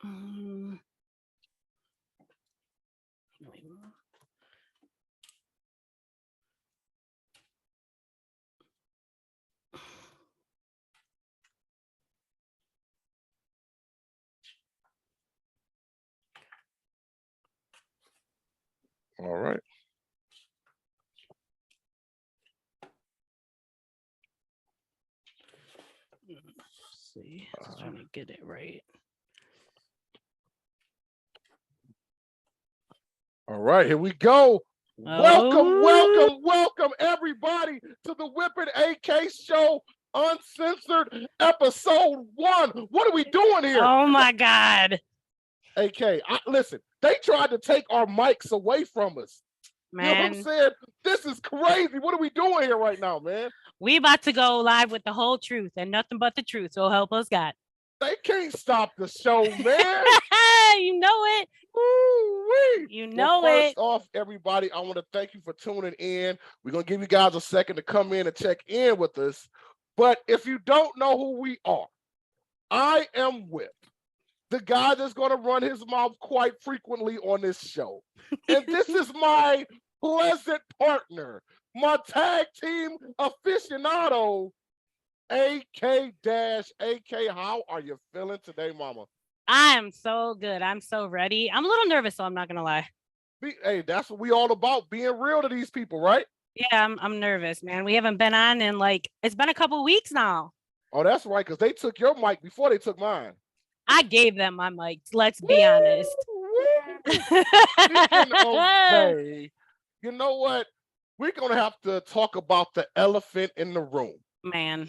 Um, All right. let's see. Just trying to get it right. All right, here we go. Welcome, Oh. welcome, everybody to the Whipping AK Show Uncensored Episode 1. What are we doing here? Oh my God. AK, listen, they tried to take our mics away from us. Man. You know what I'm saying? This is crazy. What are we doing here right now, man? We about to go live with the whole truth and nothing but the truth. So help us God. They can't stop the show, man. You know it. Woo-wee. You know well, first it. off, everybody, I want to thank you for tuning in. We're going to give you guys a second to come in and check in with us. But if you don't know who we are, I am Whip, the guy that's going to run his mouth quite frequently on this show. And this is my pleasant partner, my tag team aficionado, AK-AK. How are you feeling today, mama? I am so good. I'm so ready. I'm a little nervous, so I'm not gonna lie. Hey, that's what we all about, being real to these people, right? Yeah, I'm nervous, man. We haven't been on in it's been a couple weeks now. Oh, that's right, because they took your mic before they took mine. I gave them my mic. Let's be honest. Speaking of they, you know what? We're gonna have to talk about the elephant in the room. Man,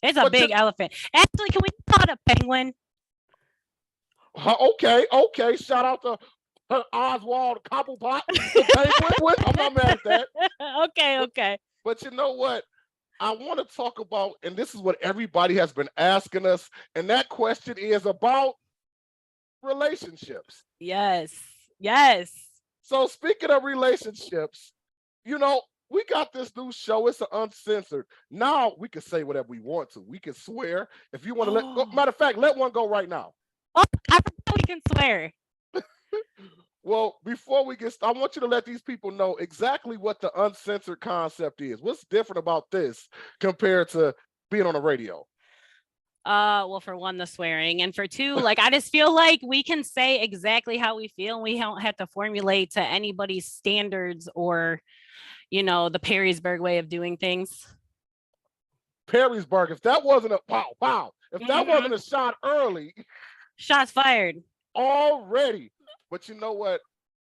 it's a big elephant. Actually, can we call it a penguin? Okay. Shout out to Oswald Cobblepot, the penguin. I'm not mad at that. Okay. But you know what? I want to talk about, and this is what everybody has been asking us, and that question is about relationships. Yes. So speaking of relationships, you know, we got this new show. It's an uncensored. Now we can say whatever we want to. We can swear. If you want to let go, matter of fact, let one go right now. Oh, I forgot we can swear. Well, before we get started, I want you to let these people know exactly what the uncensored concept is. What's different about this compared to being on the radio? Well, for one, the swearing, and for two, I just feel like we can say exactly how we feel, and we don't have to formulate to anybody's standards or, the Perrysburg way of doing things. Perrysburg. If that wasn't a pow. If that wasn't a shot early. Shots fired. Already. But you know what?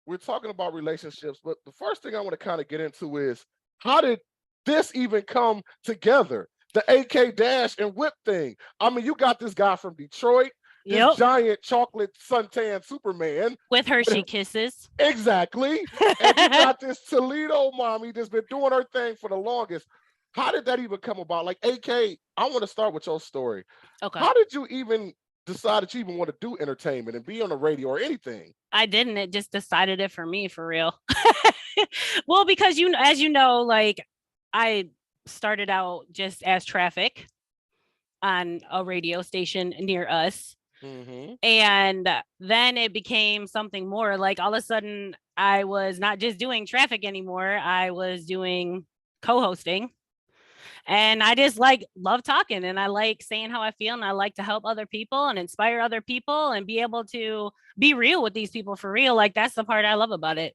We're talking about relationships, but the first thing I want to kind of get into is, how did this even come together? The AK Dash and Whip thing. I mean, you got this guy from Detroit, this giant chocolate suntan Superman. With Hershey Kisses. Exactly. And you got this Toledo mommy that's been doing her thing for the longest. How did that even come about? Like, AK, I want to start with your story. Okay. How did you even decide that you even want to do entertainment and be on the radio or anything? I didn't. It just decided it for me, for real. Well, because as you know, I started out just as traffic on a radio station near us. Mm-hmm. And then it became something more. Like, all of a sudden, I was not just doing traffic anymore. I was doing co-hosting. And I just love talking, and I like saying how I feel, and I like to help other people and inspire other people and be able to be real with these people for real. That's the part I love about it.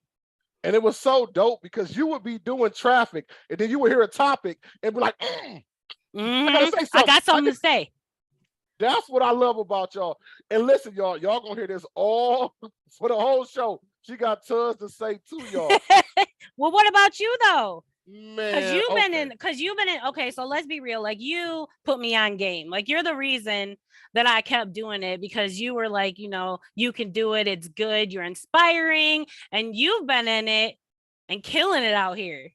And it was so dope because you would be doing traffic and then you would hear a topic and be like, I got something to say. That's what I love about y'all. And listen, y'all gonna hear this all for the whole show. She got tons to say to y'all. Well, what about you though? Man, because you've been in. Okay, so let's be real. You put me on game. You're the reason that I kept doing it, because you were you can do it. It's good. You're inspiring, and you've been in it and killing it out here.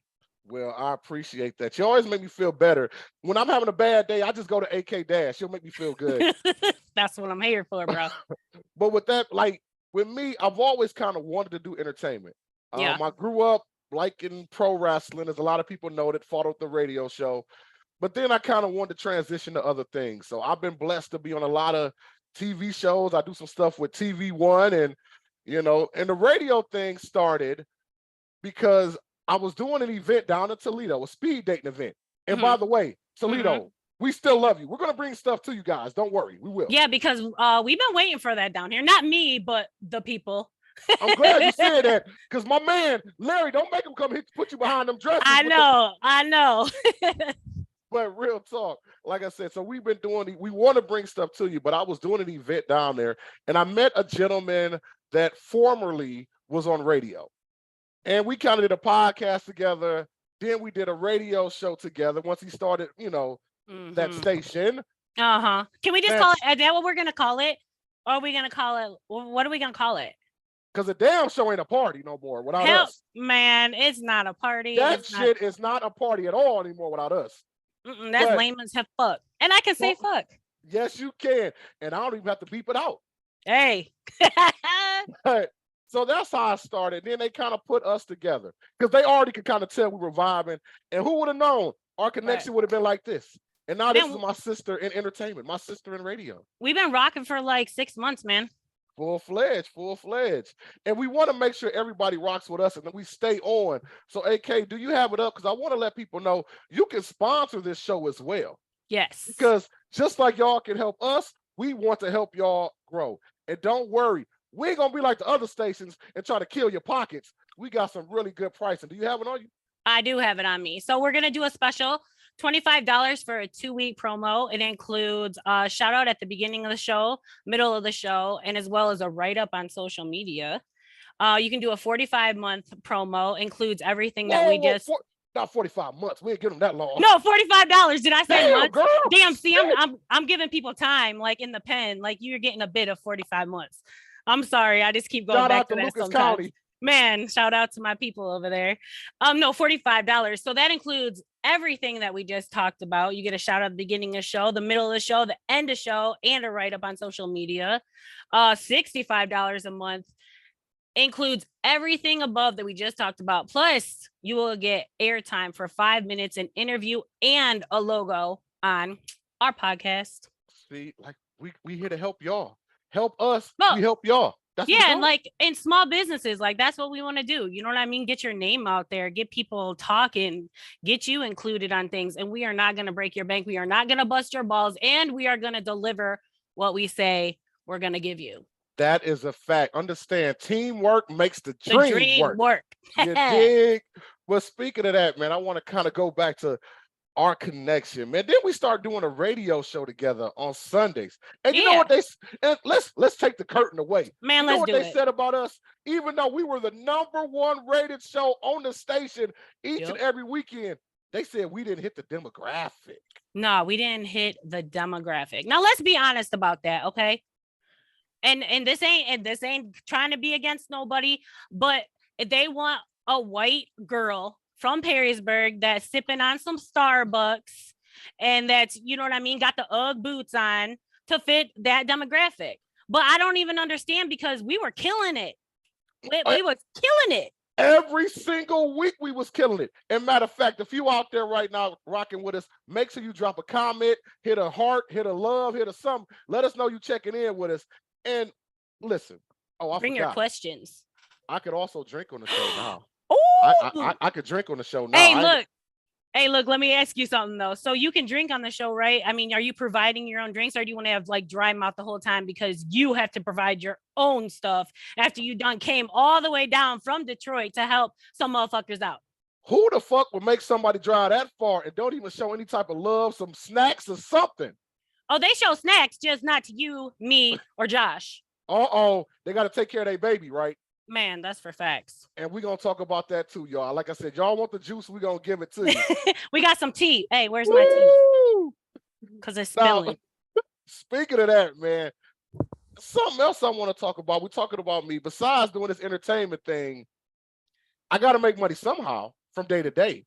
Well, I appreciate that. You always make me feel better. When I'm having a bad day, I just go to AK Dash. She'll make me feel good. That's what I'm here for, bro. But with that, with me, I've always kind of wanted to do entertainment. Yeah. I grew up in pro wrestling, as a lot of people know that followed the radio show. But then I kind of wanted to transition to other things. So I've been blessed to be on a lot of TV shows. I do some stuff with TV One, and and the radio thing started because I was doing an event down in Toledo, a speed dating event. And by the way, Toledo, we still love you. We're gonna bring stuff to you guys. Don't worry, we will. Yeah, because we've been waiting for that down here. Not me, but the people. I'm glad you said that, because my man Larry, don't make him come put you behind them dresses. I know. But real talk, like I said, so we've been doing. We want to bring stuff to you, but I was doing an event down there, and I met a gentleman that formerly was on radio, and we kind of did a podcast together. Then we did a radio show together. Once he started, that station. Can we just call it? Is that what we're gonna call it? Or are we gonna call it? What are we gonna call it? Because the damn show ain't a party no more without us. Man, it's not a party. That shit is not a party at all anymore without us. That's lame as fuck. And I can say fuck. Yes, you can. And I don't even have to beep it out. Hey. So that's how I started. Then they kind of put us together because they already could kind of tell we were vibing. And who would have known our connection would have been like this? And now this is my sister in entertainment, my sister in radio. We've been rocking for like 6 months, man. Full-fledged. And we want to make sure everybody rocks with us and that we stay on. So, AK, do you have it up? Because I want to let people know you can sponsor this show as well. Yes. Because just like y'all can help us, we want to help y'all grow. And don't worry, we ain't going to be like the other stations and try to kill your pockets. We got some really good pricing. Do you have it on you? I do have it on me. So we're going to do a special $25 for a 2-week promo. It includes a shout out at the beginning of the show, middle of the show, and as well as a write-up on social media. You can do a 45-month promo, includes everything that we just... Not 45 months. We ain't give them that long. No, $45. Did I say months? Girl. Damn, see, I'm giving people time, like in the pen, like you're getting a bid of 45 months. I'm sorry. I just keep going Shout back out to that Lucas sometimes. County. Man, shout out to my people over there. No, $45. So that includes everything that we just talked about. You get a shout out at the beginning of the show, the middle of the show, the end of the show, and a write-up on social media. $65 a month includes everything above that we just talked about. Plus, you will get airtime for 5 minutes, an interview, and a logo on our podcast. See, like we here to help y'all. Help us, we help y'all. That's and like in small businesses, like that's what we want to do. You know what I mean? Get your name out there, get people talking, get you included on things. And we are not going to break your bank. We are not going to bust your balls. And we are going to deliver what we say we're going to give you. That is a fact. Understand, teamwork makes the dream work. You dig? Well, speaking of that, man, I want to kind of go back to our connection, man. Then we start doing a radio show together on Sundays. And you know what and let's take the curtain away. Man, you know what they said about us? Even though we were the #1 rated show on the station each and every weekend, they said we didn't hit the demographic. No, we didn't hit the demographic. Now let's be honest about that, okay? And this ain't trying to be against nobody, but if they want a white girl from Perrysburg that's sipping on some Starbucks and that's, you know what I mean, got the UGG boots on to fit that demographic. But I don't even understand because we were killing it. We was killing it. Every single week we was killing it. And matter of fact, if you out there right now rocking with us, make sure you drop a comment, hit a heart, hit a love, hit a something. Let us know you checking in with us. And listen, bring your questions. I could also drink on the show now. Oh, I could drink on the show now. Hey, look, let me ask you something though. So you can drink on the show, right? I mean, are you providing your own drinks or do you want to have like dry mouth the whole time because you have to provide your own stuff after you done came all the way down from Detroit to help some motherfuckers out? Who the fuck would make somebody drive that far and don't even show any type of love, some snacks or something? Oh, they show snacks, just not to you, me, or Josh. They got to take care of their baby, right? Man, that's for facts. And we're going to talk about that too, y'all. Like I said, y'all want the juice, we're going to give it to you. We got some tea. Hey, where's my tea? Because it's spilling. Speaking of that, man, something else I want to talk about. We're talking about me. Besides doing this entertainment thing, I got to make money somehow from day to day.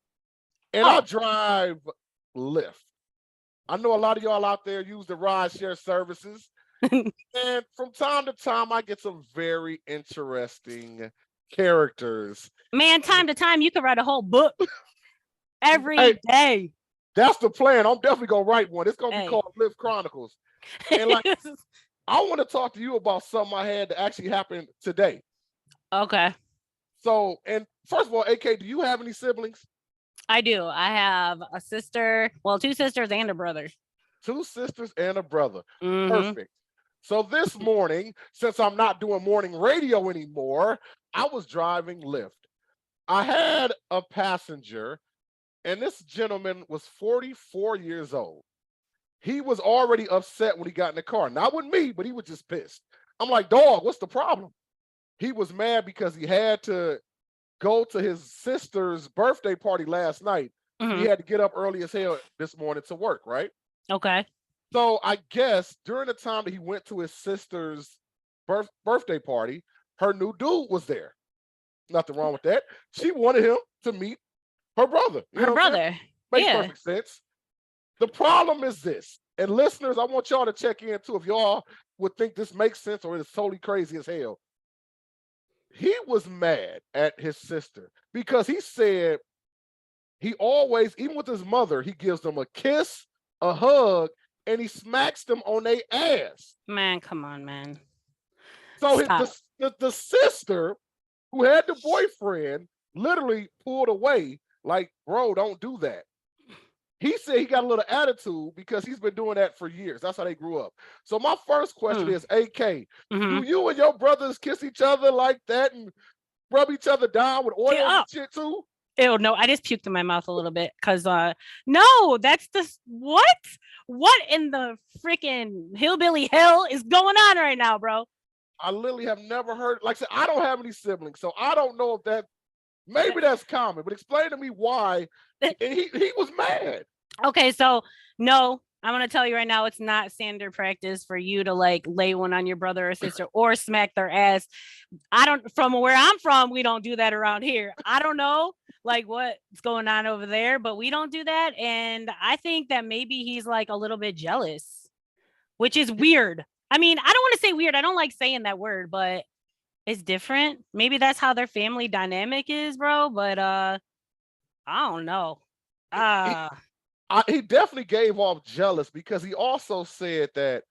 And I drive Lyft. I know a lot of y'all out there use the ride share services. And from time to time, I get some very interesting characters. Man, time to time, you can write a whole book every day. That's the plan. I'm definitely going to write one. It's going to be called Lyft Chronicles. And like, I want to talk to you about something I had that actually happened today. Okay. So, and first of all, AK, do you have any siblings? I do. I have a sister, well, two sisters and a brother. Two sisters and a brother. Mm-hmm. Perfect. So this morning, since I'm not doing morning radio anymore, I was driving Lyft. I had a passenger, and this gentleman was 44 years old. He was already upset when he got in the car. Not with me, but he was just pissed. I'm like, dog, what's the problem? He was mad because he had to go to his sister's birthday party last night. Mm-hmm. He had to get up early as hell this morning to work, right? Okay. So I guess during the time that he went to his sister's birthday party, her new dude was there. Nothing wrong with that. She wanted him to meet her brother. You Her know what I'm saying? brother. Makes Yeah. perfect sense. The problem is this, and listeners, I want y'all to check in too if y'all would think this makes sense or it is totally crazy as hell. He was mad at his sister because he said he always, even with his mother, he gives them a kiss, a hug, and he smacks them on their ass. Man, come on, man. So Stop. the sister who had the boyfriend literally pulled away, like, bro, don't do that. He said he got a little attitude because he's been doing that for years. That's how they grew up. So my first question is, AK, do you and your brothers kiss each other like that and rub each other down with oil and shit too? Ew, no, I just puked in my mouth a little bit because no, that's the what? What in the freaking hillbilly hell is going on right now, bro? I literally have never heard, like I said, I don't have any siblings, so I don't know if that, maybe that's common, but explain to me why. And he was mad. Okay, so no, I'm gonna tell you right now, it's not standard practice for you to like lay one on your brother or sister or smack their ass. I don't, from where I'm from, we don't do that around here. I don't know like what's going on over there, but we don't do that. And I think that maybe he's like a little bit jealous, which is weird. I mean, I don't want to say weird. I don't like saying that word, but it's different. Maybe that's how their family dynamic is, bro. But I don't know. He definitely gave off jealous because he also said that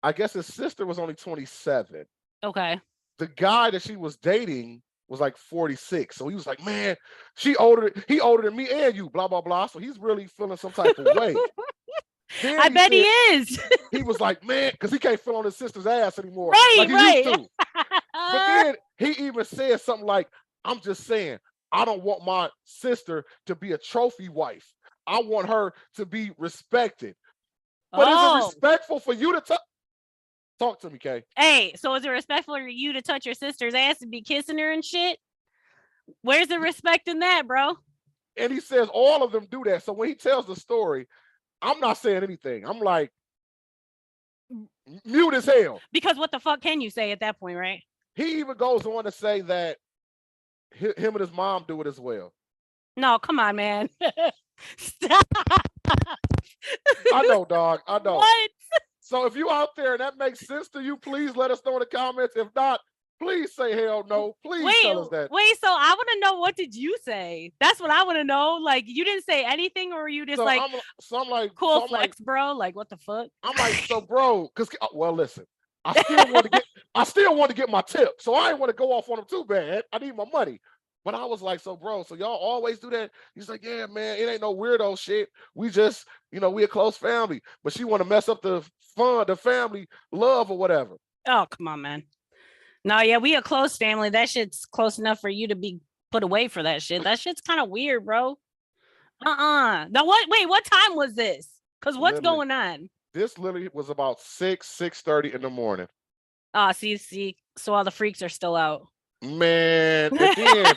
I guess his sister was only 27. Okay. The guy that she was dating was like 46. So he was like, man, he older than me and you, blah, blah, blah. So he's really feeling some type of way. I bet he is. He was like, man, because he can't feel on his sister's ass anymore. Right, like he right. used to. But then he even said something like, I'm just saying, I don't want my sister to be a trophy wife. I want her to be respected. But is it respectful for you to talk to me, Kay? Hey, so is it respectful for you to touch your sister's ass and be kissing her and shit? Where's the respect in that, bro? And he says all of them do that. So when he tells the story, I'm not saying anything. I'm like, mute as hell. Because what the fuck can you say at that point, right? He even goes on to say that him and his mom do it as well. No, come on, man. Stop. I know, dog. I know. What? So if you out there and that makes sense to you, please let us know in the comments. If not, please say hell no. Please tell us that. Wait, so I want to know, what did you say? That's what I want to know. Like, you didn't say anything, or were you just I'm like, cool flex, bro? Like, what the fuck? I'm like, so bro, because well, listen, I still want to get my tip, so I ain't want to go off on him too bad. I need my money. But I was like, so bro, so y'all always do that? He's like, yeah, man, it ain't no weirdo shit. We just, we a close family. But she want to mess up the fun, the family love or whatever. Oh, come on, man. No, yeah, we a close family. That shit's close enough for you to be put away for that shit. That shit's kind of weird, bro. Now what time was this? Because what's going on? This literally was about 6:30 in the morning. See, so all the freaks are still out. Man, and then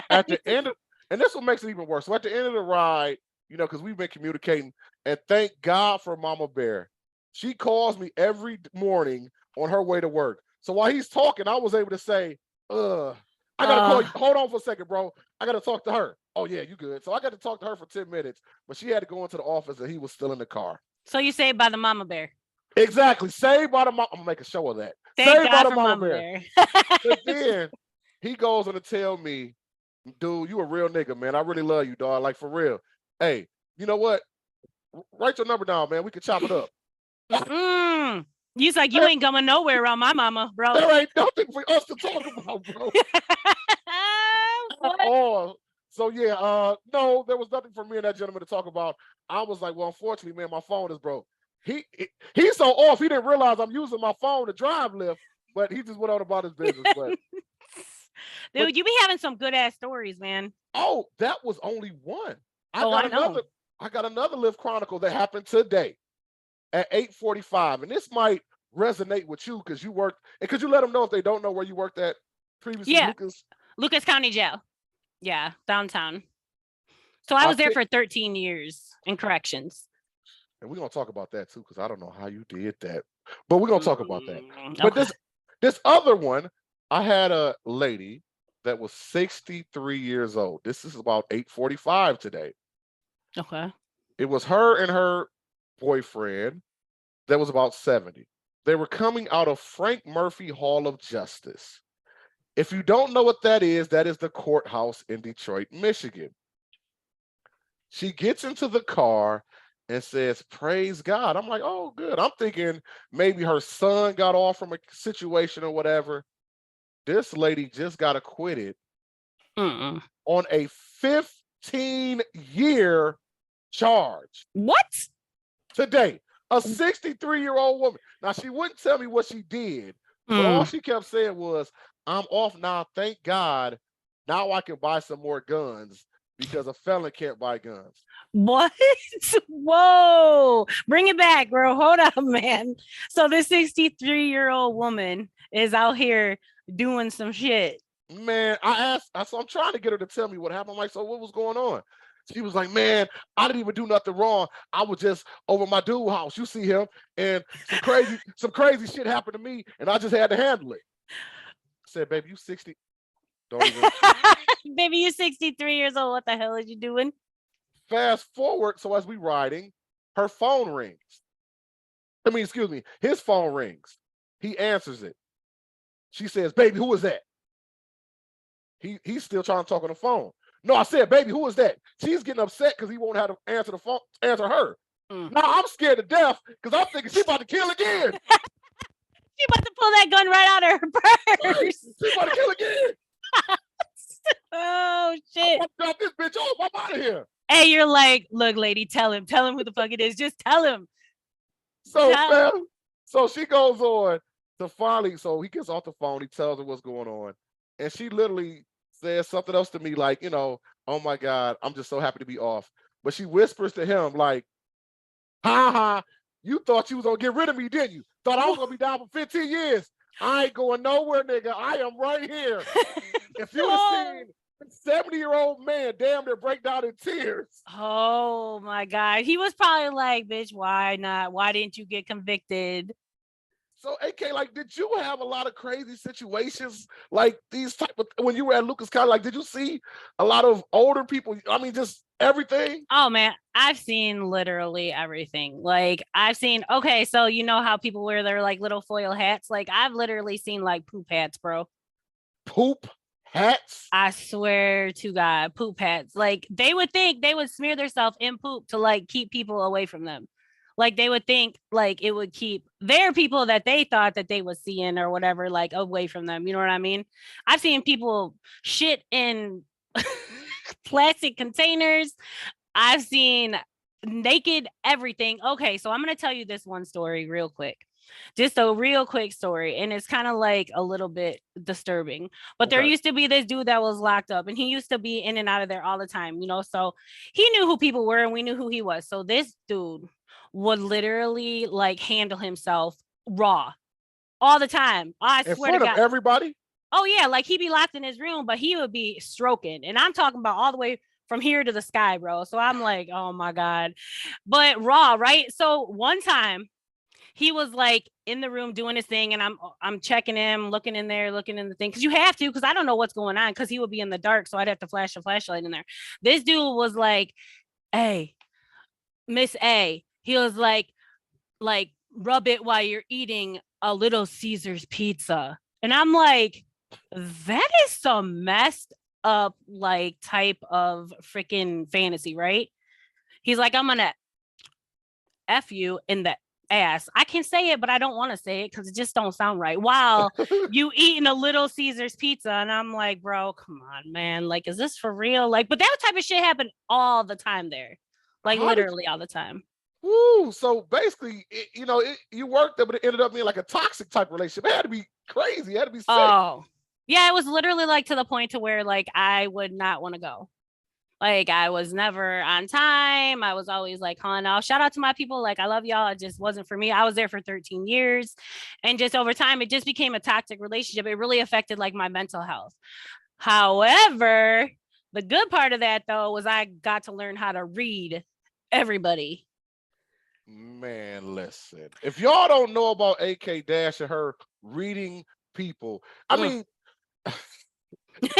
at the end of, and this what makes it even worse. So at the end of the ride, because we've been communicating, and thank God for Mama Bear. She calls me every morning on her way to work. So while he's talking, I was able to say, I gotta call you. Hold on for a second, bro. I gotta talk to her. Oh yeah, you good. So I got to talk to her for 10 minutes, but she had to go into the office and he was still in the car. So you saved by the Mama Bear. Exactly. Saved by the mama. I'm gonna make a show of that. Saved by the Mama Bear. But then he goes on to tell me, dude, you a real nigga, man. I really love you, dog. Like, for real. Hey, you know what? Write your number down, man. We can chop it up. He's like, you ain't going nowhere around my mama, bro. There ain't nothing for us to talk about, bro. Oh, so yeah, no, there was nothing for me and that gentleman to talk about. I was like, well, unfortunately, man, my phone is broke. He's so off, he didn't realize I'm using my phone to drive Lyft, but he just went on about his business. Dude, you be having some good ass stories, man. Oh, that was only one. I got another Lyft Chronicle that happened today at 8:45, and this might resonate with you because you worked. And could you let them know if they don't know where you worked at previously? Yeah, Lucas County Jail. Yeah, downtown. So I was there for 13 years in corrections. And we're gonna talk about that too, because I don't know how you did that, but we're gonna talk about that. But this other one, I had a lady that was 63 years old. This is about 8:45 today. Okay. It was her and her boyfriend that was about 70. They were coming out of Frank Murphy Hall of Justice. If you don't know what that is the courthouse in Detroit, Michigan. She gets into the car and says, praise God. I'm like, oh, good. I'm thinking maybe her son got off from a situation or whatever. This lady just got acquitted on a 15-year charge. What? Today. A 63-year-old woman. Now, she wouldn't tell me what she did, but all she kept saying was, I'm off now. Thank God. Now I can buy some more guns because a felon can't buy guns. What? Whoa. Bring it back, bro. Hold on, man. So this 63-year-old woman is out here doing some shit. Man, I asked, so I'm trying to get her to tell me what happened. I'm like, so what was going on? She was like, man, I didn't even do nothing wrong. I was just over my dude house. You see him, and some crazy shit happened to me, and I just had to handle it. I said, baby, you 60. Don't even. Baby, you 63 years old. What the hell are you doing? Fast forward, so as we riding, her phone rings. Excuse me, his phone rings. He answers it. She says, baby, who is that? He's still trying to talk on the phone. No, I said, baby, who is that? She's getting upset because he won't have to answer the phone, answer her. Now I'm scared to death because I'm thinking she's about to kill again. She about to pull that gun right out of her purse. She's about to kill again. Oh shit! I'm gonna drop this bitch off. I'm out of here. Hey, you're like, look, lady, tell him who the fuck it is. Just tell him. So she goes on to finally. So he gets off the phone. He tells her what's going on, and she literally says something else to me, like, oh my God, I'm just so happy to be off. But she whispers to him, like, ha ha, you thought you was gonna get rid of me, didn't you? Thought I was gonna be down for 15 years. I ain't going nowhere, nigga. I am right here. If you would have seen a 70-year-old man damn near break down in tears. Oh my God. He was probably like, bitch, why not? Why didn't you get convicted? So, AK, like, did you have a lot of crazy situations like these type of, when you were at Lucas County? Like, did you see a lot of older people? I mean, just everything? Oh man, I've seen literally everything. Like, I've seen, okay, so you know how people wear their like little foil hats? Like, I've literally seen like poop hats, bro. Poop hats? I swear to God, poop hats. Like, they would think they would smear themselves in poop to like keep people away from them. Like, they would think like it would keep their people that they thought that they was seeing or whatever, like, away from them. You know what I mean? I've seen people shit in plastic containers. I've seen naked everything. Okay, so I'm going to tell you this one story real quick. Just a real quick story. And it's kind of like a little bit disturbing. But there used to be this dude that was locked up, and he used to be in and out of there all the time, so he knew who people were and we knew who he was. So this dude would literally like handle himself raw all the time. I swear to God. In front of everybody? Oh yeah, like he'd be locked in his room, but he would be stroking. And I'm talking about all the way from here to the sky, bro. So I'm like, oh my God. But raw, right? So one time he was like in the room doing his thing, and I'm checking him, looking in there, looking in the thing, because you have to, because I don't know what's going on, because he would be in the dark, so I'd have to flash a flashlight in there. This dude was like, hey, Miss A. He was like, rub it while you're eating a Little Caesars pizza. And I'm like, that is some messed up, like, type of freaking fantasy, right? He's like, I'm gonna F you in the ass. I can say it, but I don't want to say it because it just don't sound right. While you eating a Little Caesars pizza, and I'm like, bro, come on, man. Like, is this for real? Like, but that type of shit happened all the time there, like How did literally all the time. Woo! So basically, you worked there, but it ended up being like a toxic type relationship. It had to be crazy. It had to be sick. Oh, yeah, it was literally like to the point to where like I would not want to go. Like I was never on time. I was always like calling off. Shout out to my people. Like I love y'all. It just wasn't for me. I was there for 13 years. And just over time, it just became a toxic relationship. It really affected like my mental health. However, the good part of that though was I got to learn how to read everybody. Man, listen. If y'all don't know about AK Dash and her reading people, I Mm. mean,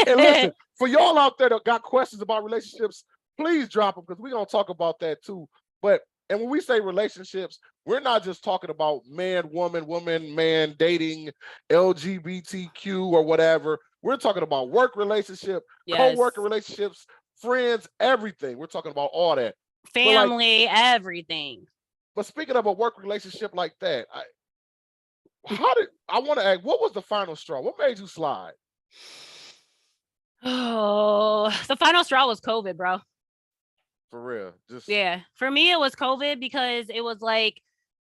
and listen, for y'all out there that got questions about relationships, please drop them because we're gonna talk about that too. But and when we say relationships, we're not just talking about man, woman, man, dating, LGBTQ or whatever. We're talking about work relationship, Yes. co-worker relationships, friends, everything. We're talking about all that. Family, everything. But speaking of a work relationship like that, I want to ask, what was the final straw? What made you slide? Oh, the final straw was COVID, bro. For real. Just Yeah. For me, it was COVID because it was like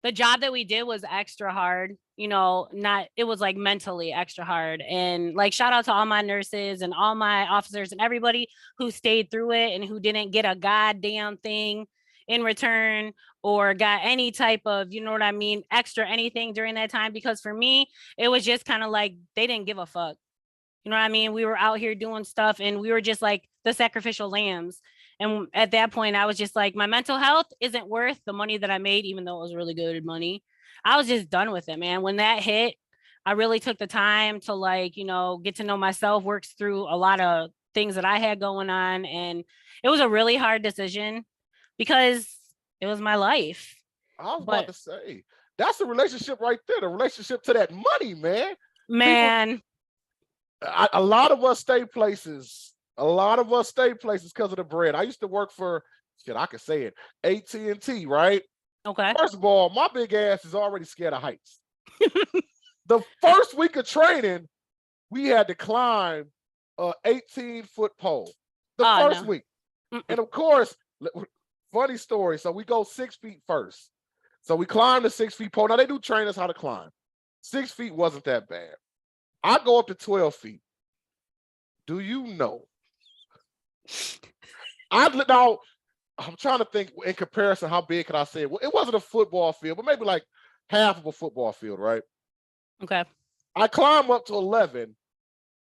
the job that we did was extra hard, not, it was like mentally extra hard. And like, shout out to all my nurses and all my officers and everybody who stayed through it and who didn't get a goddamn thing in return or got any type of, you know what I mean, extra anything during that time. Because for me, it was just kind of like they didn't give a fuck. You know what I mean? We were out here doing stuff and we were just like the sacrificial lambs. And at that point, I was just like, my mental health isn't worth the money that I made, even though it was really good money. I was just done with it, man. When that hit, I really took the time to like, get to know myself, works through a lot of things that I had going on. And it was a really hard decision because it was my life. I was about But to say, that's a relationship right there, the relationship to that money, man. man, A lot of us stay places. A lot of us stay places because of the bread. I used to work for shit, I could say it, AT&T, right? okay. First of all, my big ass is already scared of heights. The first week of training, we had to climb a 18-foot pole. The Oh first no. week. Mm-mm. And of course, funny story. So we go 6 feet first. So we climb the 6 feet pole. Now they do train us how to climb. 6 feet wasn't that bad. I go up to 12 feet. Do you know? Now I'm trying to think in comparison, how big could I say it? Well, it wasn't a football field, but maybe like half of a football field, right? Okay. I climb up to 11.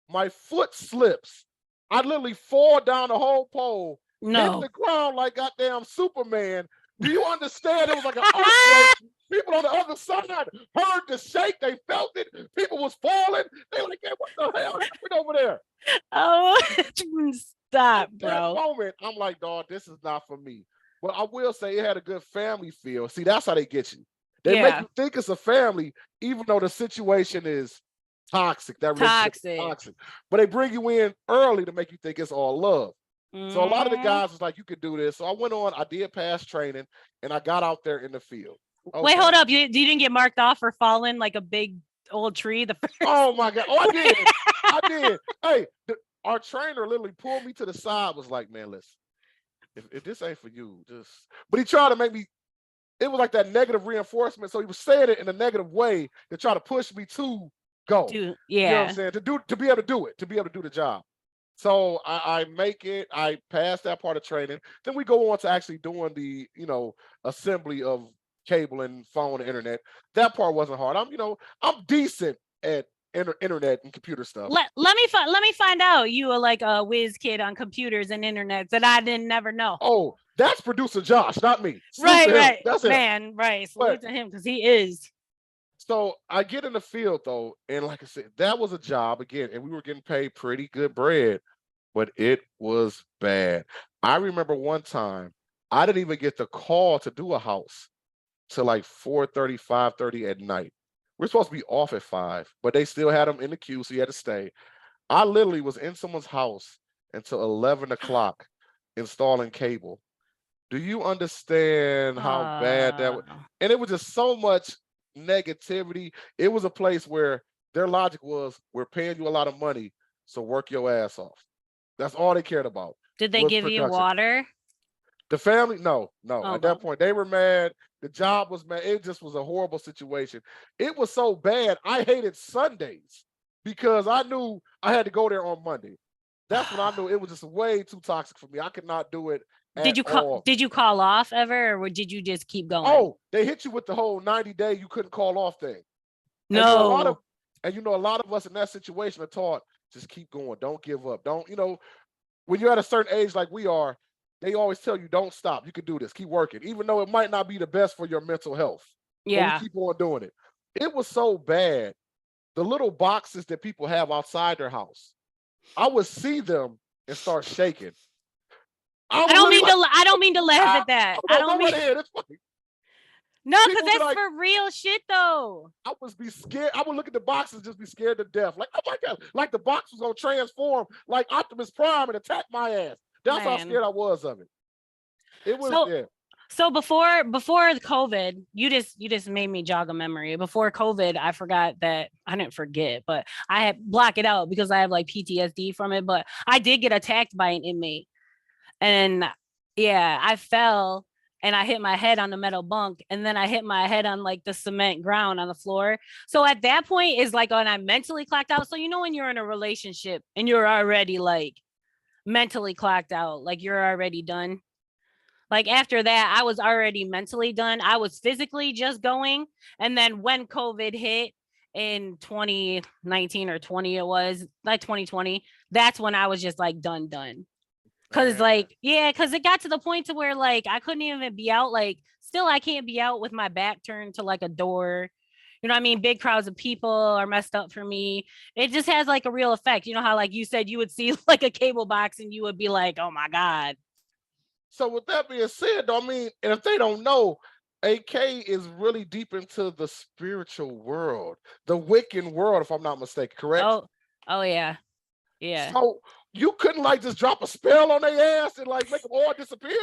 My foot slips. I literally fall down the whole pole, hit No. the ground like goddamn Superman. Do you understand? It was like an earthquake. People on the other side heard the shake. They felt it. People was falling. They like, hey, what the hell happened over there? Oh, stop, At that bro. moment, I'm like, dog, this is not for me. But I will say it had a good family feel. See, that's how they get you. They make Yeah. you think it's a family, even though the situation is toxic. That relationship is Toxic. toxic. But they bring you in early to make you think it's all love. So a lot of the Mm. guys was like, you could do this. So I went on, I did pass training, and I got out there in the field. Wait, hold Okay. up. You didn't get marked off for falling like a big old tree the first. Oh my God. Oh, I did. I did. Hey, our trainer literally pulled me to the side, was like, man, listen, if this ain't for you, just, but he tried to make me, it was like that negative reinforcement. So he was saying it in a negative way to try to push me to go. Dude, You know what I'm yeah. saying? To be able to do it, to be able to do the job. So I make it, I pass that part of training. Then we go on to actually doing the, assembly of cable and phone and internet. That part wasn't hard. I'm decent at internet and computer stuff. Let me find out you are like a whiz kid on computers and internet that I didn't never know. Oh, that's producer Josh, not me. Salute Right, to him. right. That's him. Man, right. Salute But to him because he is. so I get in the field though, and like I said, that was a job again, and we were getting paid pretty good bread, but it was bad. I remember one time I didn't even get the call to do a house till like 4:30, 5:30 at night. We're supposed to be off at 5, but they still had them in the queue, so you had to stay. I literally was in someone's house until 11 o'clock installing cable. Do you understand how bad that was? And it was just so much negativity. It was a place where their logic was, we're paying you a lot of money, so work your ass off. That's all they cared about Did they was give you production. water? The family, no. At Okay. that point, they were mad. The job was mad. It just was a horrible situation. It was so bad. I hated Sundays because I knew I had to go there on Monday. That's when I knew it was just way too toxic for me. I could not do it at all. Did you call off ever, or did you just keep going? Oh, they hit you with the whole 90-day you couldn't call off thing. And No. a lot of us in that situation are taught, just keep going. Don't give up. Don't, when you're at a certain age like we are, they always tell you, don't stop. You can do this. Keep working. Even though it might not be the best for your mental health. But we keep on doing it. It was so bad. The little boxes that people have outside their house, I would see them and start shaking. I don't mean to laugh at that. I don't mean. It's funny. No, because that's for real shit though. I would be scared. I would look at the boxes, just be scared to death. Like, oh my God, like the box was gonna transform like Optimus Prime and attack my ass. That's how scared I was of it. It was So before COVID, you just made me jog a memory. Before COVID, I forgot that I didn't forget, but I had block it out because I have like PTSD from it. But I did get attacked by an inmate. And yeah, I fell and I hit my head on the metal bunk, and then I hit my head on like the cement ground on the floor. So at that point is like when I mentally clocked out. So when you're in a relationship and you're already like mentally clocked out, like you're already done. Like after that, I was already mentally done. I was physically just going. And then when COVID hit in 2019 or 20, it was like 2020, that's when I was just like done. Cause cause it got to the point to where like I couldn't even be out. Like still I can't be out with my back turned to like a door. You know what I mean? Big crowds of people are messed up for me. It just has like a real effect. You know how like you said you would see like a cable box and you would be like, oh my God. So with that being said, though, I mean, and if they don't know, AK is really deep into the spiritual world, the Wiccan world, if I'm not mistaken, correct? Oh yeah. Yeah. So you couldn't like just drop a spell on their ass and like make them all disappear?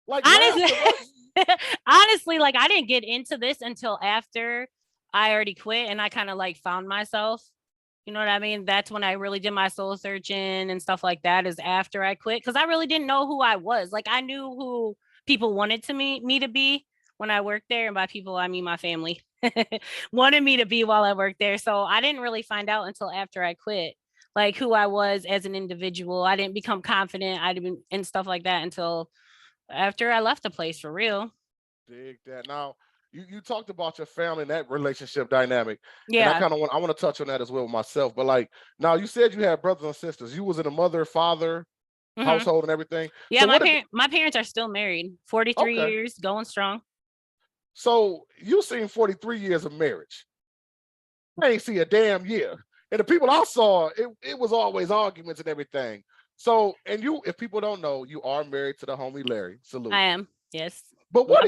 Like honestly, like I didn't get into this until after I already quit and I kind of like found myself. You know what I mean? That's when I really did my soul searching and stuff like that, is after I quit. Cause I really didn't know who I was. Like I knew who people wanted me to be when I worked there. And by people, I mean my family wanted me to be while I worked there. So I didn't really find out until after I quit, like who I was as an individual. I didn't become confident. I didn't and stuff like that until after I left the place for real. Dig that. Now, you talked about your family and that relationship dynamic. Yeah. And I want to touch on that as well with myself. But like, now you said you had brothers and sisters. You was in a mother, father household and everything. Yeah, so my parents are still married. 43 years, going strong. So you seen 43 years of marriage. I ain't see a damn year. And the people I saw, it was always arguments and everything. So, and you, if people don't know, you are married to the homie Larry. Salute. I am, yes. But what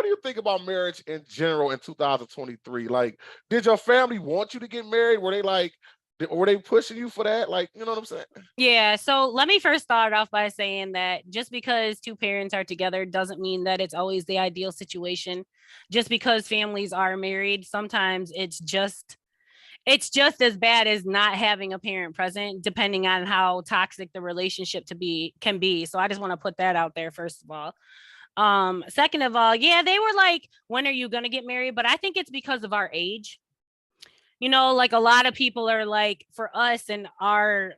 do you think about marriage in general in 2023? Like, did your family want you to get married? Were they pushing you for that? Like, you know what I'm saying? Yeah. So let me first start off by saying that just because two parents are together doesn't mean that it's always the ideal situation. Just because families are married, sometimes it's just as bad as not having a parent present, depending on how toxic the relationship can be. So I just want to put that out there, first of all. Second of all, yeah, they were like, when are you going to get married? But I think it's because of our age. Like a lot of people are like, for us and our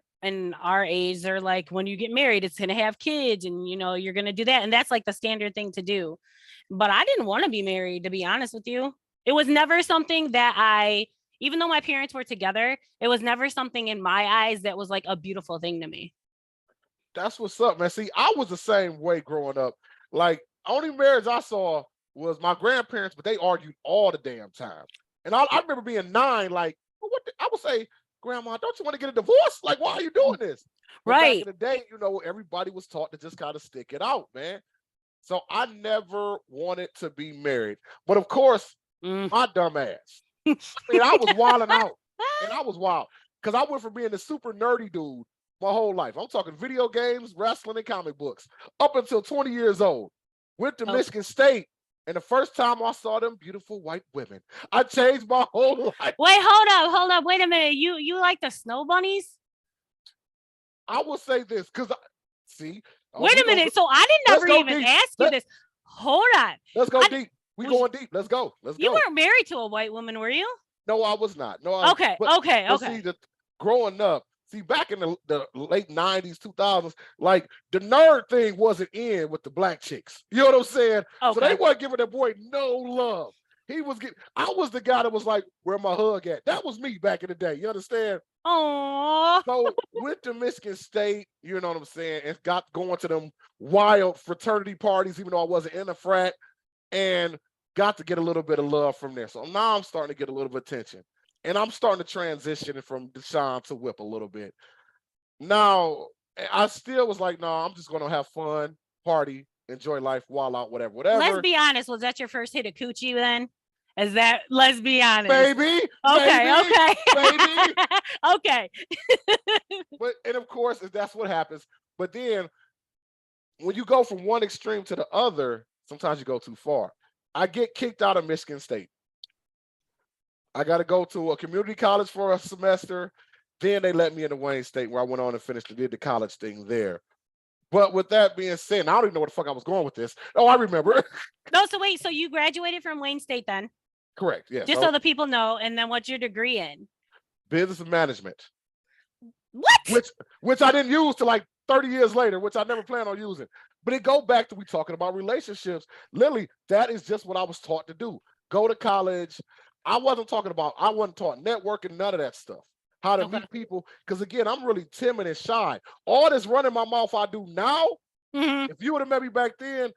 age, they're like, when you get married, it's going to have kids and, you're going to do that. And that's like the standard thing to do. But I didn't want to be married, to be honest with you. It was never something that even though my parents were together, it was never something in my eyes that was like a beautiful thing to me. That's what's up, man. See, I was the same way growing up. Like, only marriage I saw was my grandparents, but they argued all the damn time. And I remember being 9, like, I would say, Grandma, don't you want to get a divorce? Like, why are you doing this? But right. Back in the day, everybody was taught to just kind of stick it out, man. So I never wanted to be married. But of course, my dumb ass. I mean, I was wilding out. And I was wild. Because I went from being a super nerdy dude, my whole life. I'm talking video games, wrestling, and comic books. Up until 20 years old. Went to Michigan State. And the first time I saw them beautiful white women, I changed my whole life. Wait, hold up. Wait a minute. You like the snow bunnies? I will say this, because see. Wait a minute. So I didn't never even ask you this. Hold on. Let's go deep. We going deep. Let's go. You weren't married to a white woman, were you? No, I was not. No. Okay. See, growing up, back in the late 90s, 2000s, like the nerd thing wasn't in with the black chicks. You know what I'm saying? Okay. So they weren't giving that boy no love. I was the guy that was like, where my hug at? That was me back in the day. You understand? Oh. So went to Michigan State, you know what I'm saying, and got going to them wild fraternity parties, even though I wasn't in a frat, and got to get a little bit of love from there. So now I'm starting to get a little bit of attention. And I'm starting to transition from Deshaun to Whip a little bit. Now, I still was like, no, I'm just going to have fun, party, enjoy life, wild out, whatever. Let's be honest. Was that your first hit of coochie then? Let's be honest. Baby. Okay. Baby. Okay. And of course, that's what happens. But then when you go from one extreme to the other, sometimes you go too far. I get kicked out of Michigan State. I got to go to a community college for a semester. Then they let me into Wayne State, where I went on and did the college thing there. But with that being said, I don't even know where the fuck I was going with this. Oh, I remember. No, so wait, so you graduated from Wayne State then? Correct, yes. Just so the people know. And then what's your degree in? Business and management. What? Which I didn't use till like 30 years later, which I never plan on using. But it go back to we talking about relationships. Literally, that is just what I was taught to do. Go to college. I wasn't taught networking, none of that stuff. How to meet people. Because again, I'm really timid and shy. All this running my mouth I do now, if you would have met me back then,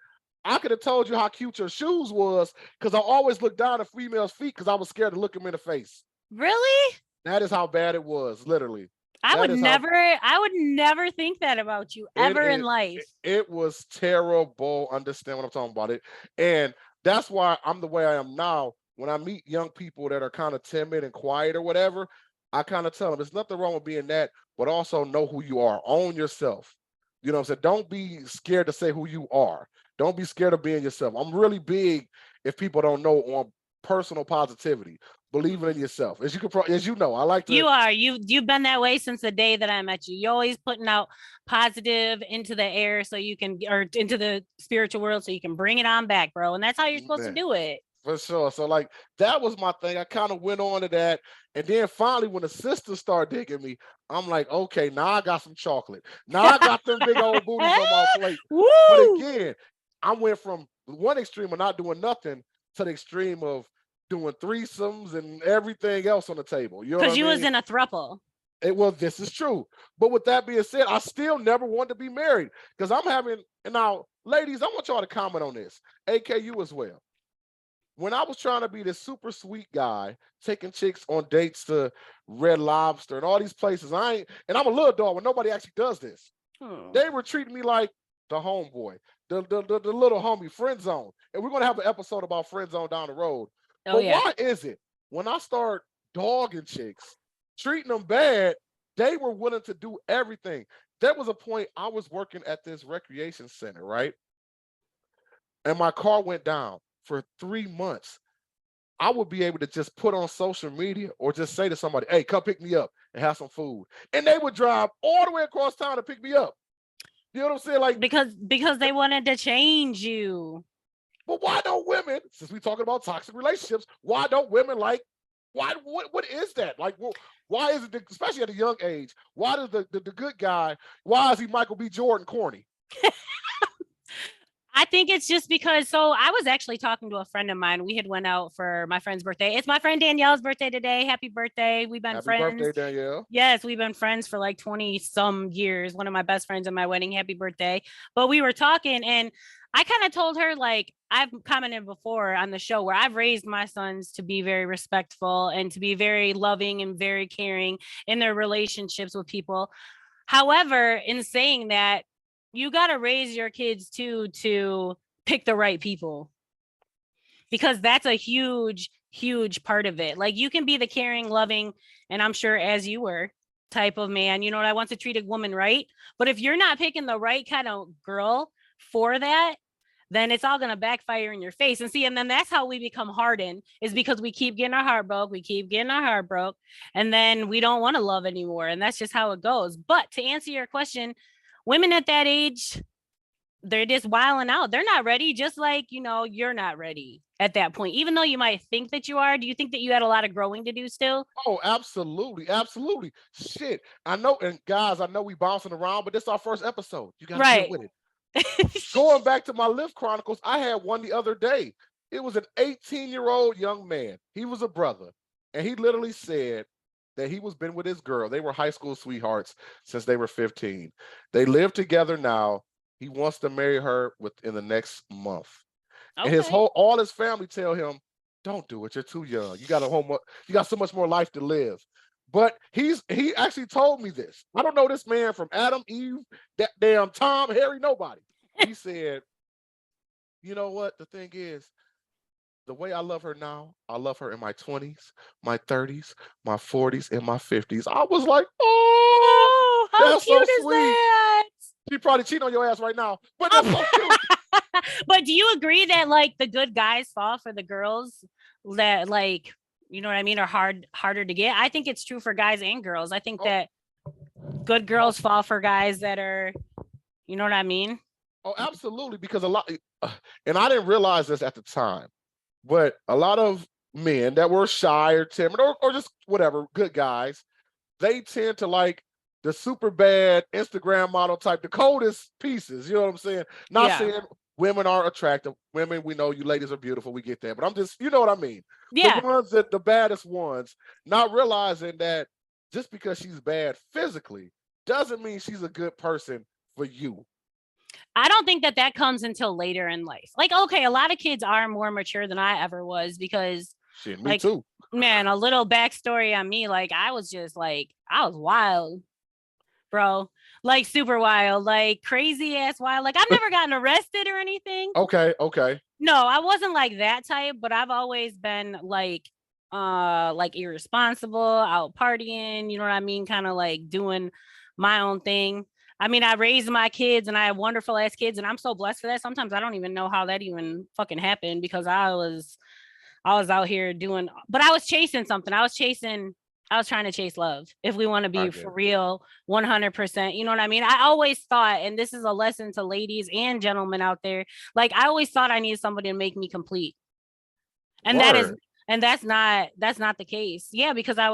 I could have told you how cute your shoes was, because I always looked down at females' feet because I was scared to look them in the face. Really? That is how bad it was, literally. I would never think that about you ever in life. It was terrible. Understand what I'm talking about? And that's why I'm the way I am now. When I meet young people that are kind of timid and quiet or whatever, I kind of tell them there's nothing wrong with being that, but also know who you are. Own yourself. You know what I'm saying? Don't be scared to say who you are. Don't be scared of being yourself. I'm really big, if people don't know, on personal positivity. Believing in yourself. As you know, I like to. You are. You've been that way since the day that I met you. You're always putting out positive into the air so you can, or into the spiritual world so you can bring it on back, bro. And that's how you're supposed to do it. For sure. So like that was my thing. I kind of went on to that. And then finally, when the sisters started digging me, I'm like, okay, now I got some chocolate. Now I got them big old booties on my plate. Woo! But again, I went from one extreme of not doing nothing to the extreme of doing threesomes and everything else on the table. You know, because you was in a throuple. This is true. But with that being said, I still never wanted to be married, because I'm having, and now, ladies, I want y'all to comment on this. AKU as well. When I was trying to be this super sweet guy, taking chicks on dates to Red Lobster and all these places, and I'm a little dog when nobody actually does this. They were treating me like the homeboy, the little homie, friend zone. And we're gonna have an episode about friend zone down the road. But why is it when I start dogging chicks, treating them bad, they were willing to do everything? There was a point I was working at this recreation center, right? And my car went down for 3 months. I would be able to just put on social media or just say to somebody, hey, come pick me up and have some food. And they would drive all the way across town to pick me up. You know what I'm saying? Like, because they wanted to change you. But why don't women, since we're talking about toxic relationships, why don't women what is that? Like, why is it, especially at a young age, why does the good guy, why is he Michael B. Jordan corny? I think it's just because, so I was actually talking to a friend of mine. We had went out for my friend's birthday. It's my friend Danielle's birthday today. Happy birthday. We've been friends. Happy birthday, Danielle. Yes, we've been friends for like 20 some years. One of my best friends at my wedding. Happy birthday. But we were talking and I kind of told her, like, I've commented before on the show where I've raised my sons to be very respectful and to be very loving and very caring in their relationships with people. However, in saying that, you got to raise your kids too to pick the right people, because that's a huge part of it. Like, you can be the caring, loving, and I'm sure as you were, type of man, you know, that wants to treat a woman right. But if you're not picking the right kind of girl for that, then it's all going to backfire in your face. And see, and then that's how we become hardened, is because we keep getting our heart broke. We keep getting our heart broke. And then we don't want to love anymore. And that's just how it goes. But to answer your question, women at that age, they're just wilding out. They're not ready, just like, you know, you're not ready at that point. Even though you might think that you are, do you think that you had a lot of growing to do still? Oh, absolutely, absolutely. Shit, I know, and guys, I know we bouncing around, but this is our first episode. You got to get Right. with it. Going back to my Lyft Chronicles, I had one the other day. It was an 18-year-old young man. He was a brother, and he literally said that he was been with his girl. They were high school sweethearts since they were 15. They live together now. He wants to marry her within the next month. And his Okay. all his family tell him, "Don't do it. You're too young. You got you got so much more life to live." But he actually told me this. I don't know this man from Adam, Eve, that damn Tom, Harry, nobody. He said, "You know what? The thing is, the way I love her now, I love her in my 20s, my 30s, my 40s, and my 50s." I was like, "Oh, Oh, how that's so cute is sweet." that? She probably cheating on your ass right now, but that's so cute. But do you agree that like the good guys fall for the girls that, like, you know what I mean, are harder to get? I think it's true for guys and girls. I think Oh, that good girls fall for guys that are, you know what I mean? oh, absolutely. Because a lot, and I didn't realize this at the time, but a lot of men that were shy or timid or just whatever, good guys, they tend to like the super bad Instagram model type, the coldest pieces. You know what I'm saying? Not Yeah. saying women are attractive. Women, we know you ladies are beautiful. We get that. But I'm just, you know what I mean? The Yeah. ones that the baddest ones, not realizing that just because she's bad physically doesn't mean she's a good person for you. I don't think that that comes until later in life. Like, okay, a lot of kids are more mature than I ever was because, Shit, me like, too. man, a little backstory on me. Like, I was just like, I was wild, bro. Like, super wild, like crazy ass wild. Like, I've never gotten arrested or anything. Okay, okay. No, I wasn't like that type, but I've always been like irresponsible, out partying, you know what I mean? Kind of like doing my own thing. I mean, I raised my kids and I have wonderful ass kids, and I'm so blessed for that. Sometimes I don't even know how that even fucking happened because I was out here doing, but I was chasing something. I was trying to chase love. If we want to I be get for it. real, 100%. You know what I mean? I always thought, and this is a lesson to ladies and gentlemen out there, like I always thought I needed somebody to make me complete. And that is, Word. and that's not the case. Yeah, because I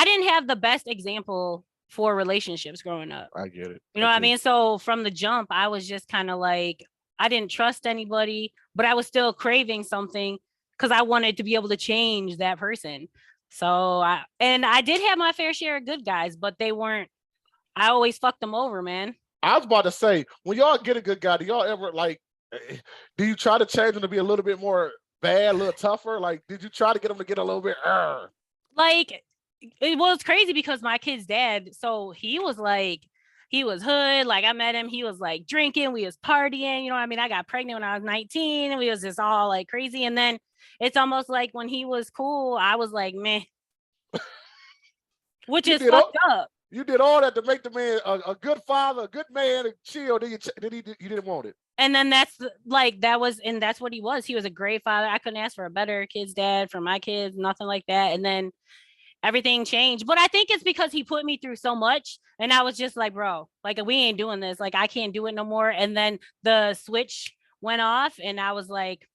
didn't have the best example for relationships growing up. I get it. You I know what I get it. mean? So from the jump, I was just kind of like, I didn't trust anybody, but I was still craving something because I wanted to be able to change that person. And I did have my fair share of good guys, but they weren't, I always fucked them over, man. I was about to say, when y'all get a good guy, do y'all ever like, do you try to change him to be a little bit more bad, a little tougher? Like, did you try to get him to get a little bit? Like, it was crazy because my kid's dad, so he was like, he was hood. Like I met him, he was like drinking, we was partying. You know what I mean? I got pregnant when I was 19, and we was just all like crazy. And then it's almost like when he was cool, I was like, meh, which You is did all fucked up. you did all that to make the man a good father, a good man, and chill. Then you didn't want it. And then that's what he was. He was a great father. I couldn't ask for a better kid's dad for my kids, nothing like that. And then everything changed. But I think it's because he put me through so much. And I was just like, bro, like we ain't doing this. Like I can't do it no more. And then the switch went off and I was like,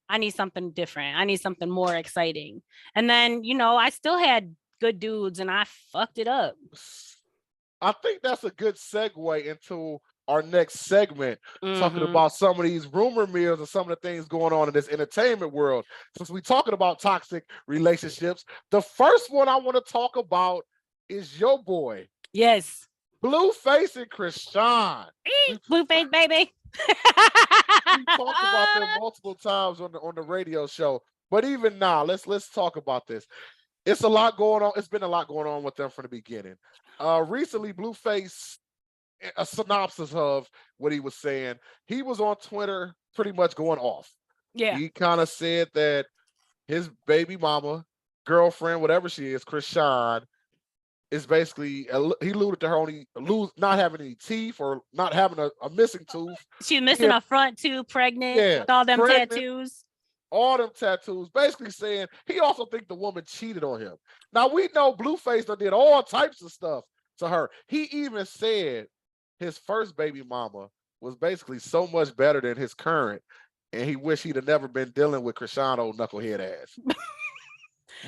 I need something different. I need something more exciting. And then, I still had good dudes and I fucked it up. I think that's a good segue into our next segment, talking Mm-hmm. about some of these rumor mills and some of the things going on in this entertainment world. Since we're talking about toxic relationships, the first one I want to talk about is your boy, Yes. Blueface and Krishan. Blueface, baby. We talked about them multiple times on the radio show, but even now, let's talk about this. It's a lot going on. It's been a lot going on with them from the beginning. Recently, Blueface, a synopsis of what he was saying. He was on Twitter pretty much going off. Yeah. He kind of said that his baby mama, girlfriend, whatever she is, Krishan, is basically he alluded to her not having any teeth or not having a missing tooth. She's missing a front tooth, pregnant, Yeah, with all them pregnant, tattoos. all them tattoos, basically saying he also think the woman cheated on him. Now we know Blueface did all types of stuff to her. He even said his first baby mama was basically so much better than his current, and he wished he'd have never been dealing with Krishan old knucklehead ass.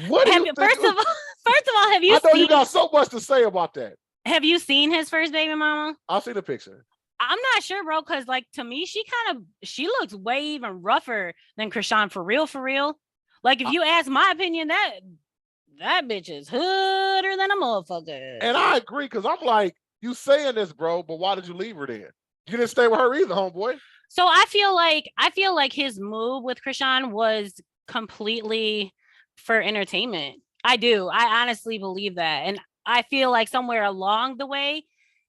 What do you think? First of all, have you I know seen, you got so much to say about that. have you seen his first baby mama? I'll see the picture. I'm not sure, bro, because like to me, she looks way even rougher than Krishan for real. Like if you ask my opinion, that bitch is hooder than a motherfucker. And I agree, because I'm like, you saying this, bro, but why did you leave her then? You didn't stay with her either, homeboy. So I feel like his move with Krishan was completely for entertainment. I do. I honestly believe that. And I feel like somewhere along the way,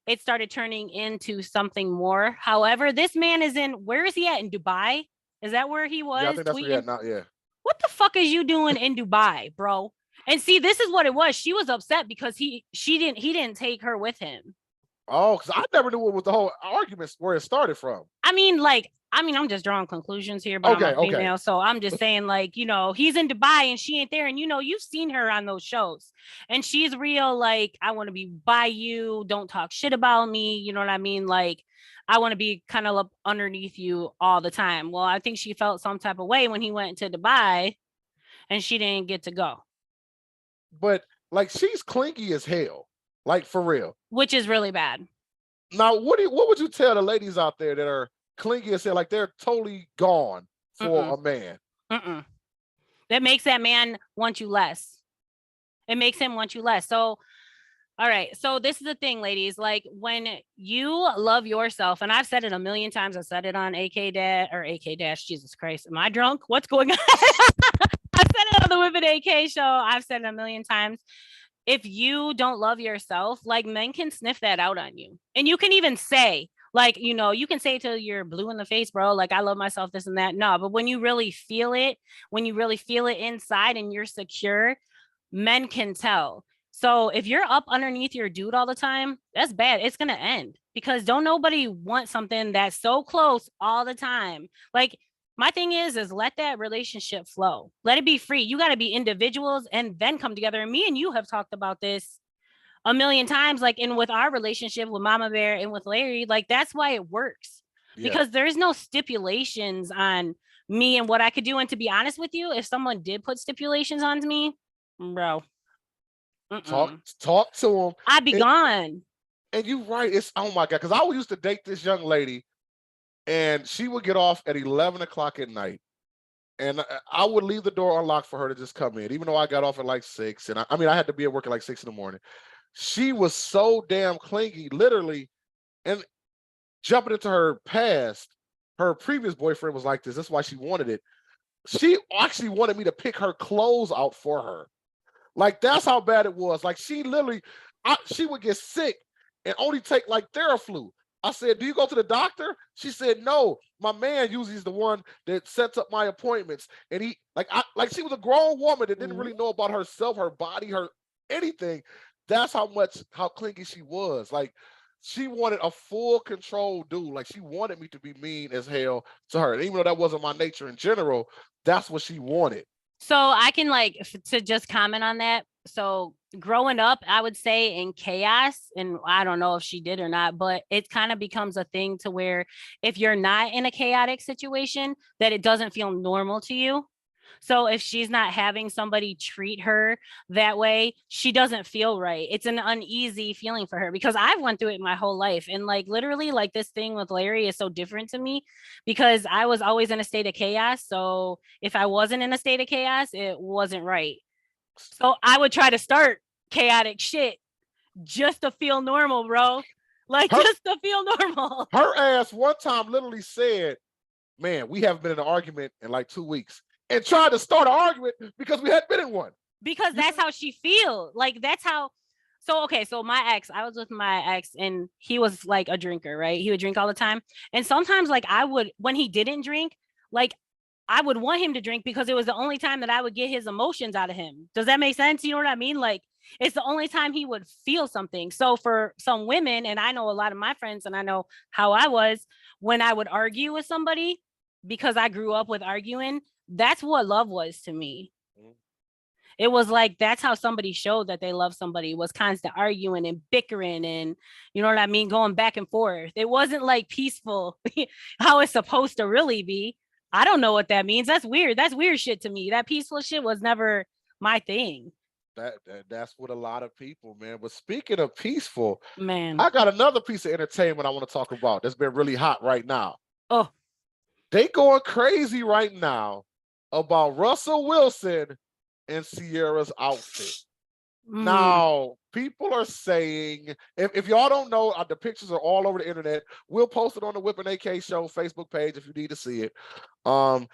it started turning into something more. However, this man is where is he at? In Dubai? Is that where he was? Yeah, I think that's where he at now, yeah. What the fuck is you doing in Dubai, bro? And see, this is what it was. She was upset because he didn't take her with him. Oh, because I never knew what was the whole argument where it started from. I mean, I'm just drawing conclusions here, but I'm a female, so I'm just saying, like, he's in Dubai and she ain't there, and you've seen her on those shows, and she's real, like, I want to be by you, don't talk shit about me, you know what I mean? Like, I want to be kind of up underneath you all the time. Well, I think she felt some type of way when he went to Dubai, and she didn't get to go. But like, she's clingy as hell, like for real, which is really bad. Now, what would you tell the ladies out there that are clingy as hell, like they're totally gone for a man? That makes that man want you less. It makes him want you less. So, all right. So this is the thing, ladies. Like when you love yourself, and I've said it a million times. I said it on AK Dash. Jesus Christ, am I drunk? What's going on? I said it on the Whip and AK show. I've said it a million times. If you don't love yourself, like men can sniff that out on you. And you can even say, like, you can say till you're blue in the face, bro, like, I love myself, this and that. No, but when you really feel it inside and you're secure, men can tell. So if you're up underneath your dude all the time, that's bad. It's going to end because don't nobody want something that's so close all the time. Like, my thing is let that relationship flow. Let it be free. You got to be individuals and then come together. And me and you have talked about this a million times, like with our relationship with Mama Bear and with Larry, like that's why it works. Yeah. Because there's no stipulations on me and what I could do. And to be honest with you, if someone did put stipulations on me, bro, talk to them. I'd be gone. And you're right. It's, oh my God. Because I used to date this young lady. And she would get off at 11 o'clock at night. And I would leave the door unlocked for her to just come in, even though I got off at like 6. And I had to be at work at like 6 in the morning. She was so damn clingy, literally. And jumping into her past, her previous boyfriend was like this. That's why she wanted it. She actually wanted me to pick her clothes out for her. Like, that's how bad it was. Like, she literally, she would get sick and only take like Theraflu. I said, do you go to the doctor? She said, no, my man usually is the one that sets up my appointments. And he, she was a grown woman that didn't really know about herself, her body, her anything. That's how clingy she was. Like, she wanted a full control dude. Like, she wanted me to be mean as hell to her. And even though that wasn't my nature in general, that's what she wanted. So I can to just comment on that. So growing up, I would say in chaos, and I don't know if she did or not, but it kind of becomes a thing to where if you're not in a chaotic situation, that it doesn't feel normal to you. So if she's not having somebody treat her that way, she doesn't feel right. It's an uneasy feeling for her because I've went through it my whole life. And like literally like this thing with Larry is so different to me because I was always in a state of chaos. So if I wasn't in a state of chaos, it wasn't right. So I would try to start chaotic shit just to feel normal, bro. Just to feel normal. Her ass one time literally said, man, we haven't been in an argument in like 2 weeks. And tried to start an argument because we hadn't been in one. Because that's how she feels. Like, that's how. So, okay. So my ex, I was with my ex and he was like a drinker, right? He would drink all the time. And sometimes like when he didn't drink, like I would want him to drink because it was the only time that I would get his emotions out of him. Does that make sense? You know what I mean? Like it's the only time he would feel something. So for some women, and I know a lot of my friends, and I know how I was when I would argue with somebody because I grew up with arguing, that's what love was to me. It was like that's how somebody showed that they love somebody, was constant arguing and bickering and you know what I mean, going back and forth. It wasn't like peaceful how it's supposed to really be. I don't know what that means. That's weird. That's weird shit to me. That peaceful shit was never my thing. That's what a lot of people, man. But speaking of peaceful, Man. I got another piece of entertainment I want to talk about that's been really hot right now. Oh, They going crazy right now about Russell Wilson and Sierra's outfit. Now, people are saying, if y'all don't know, the pictures are all over the internet. We'll post it on the Whipping AK Show Facebook page if you need to see it.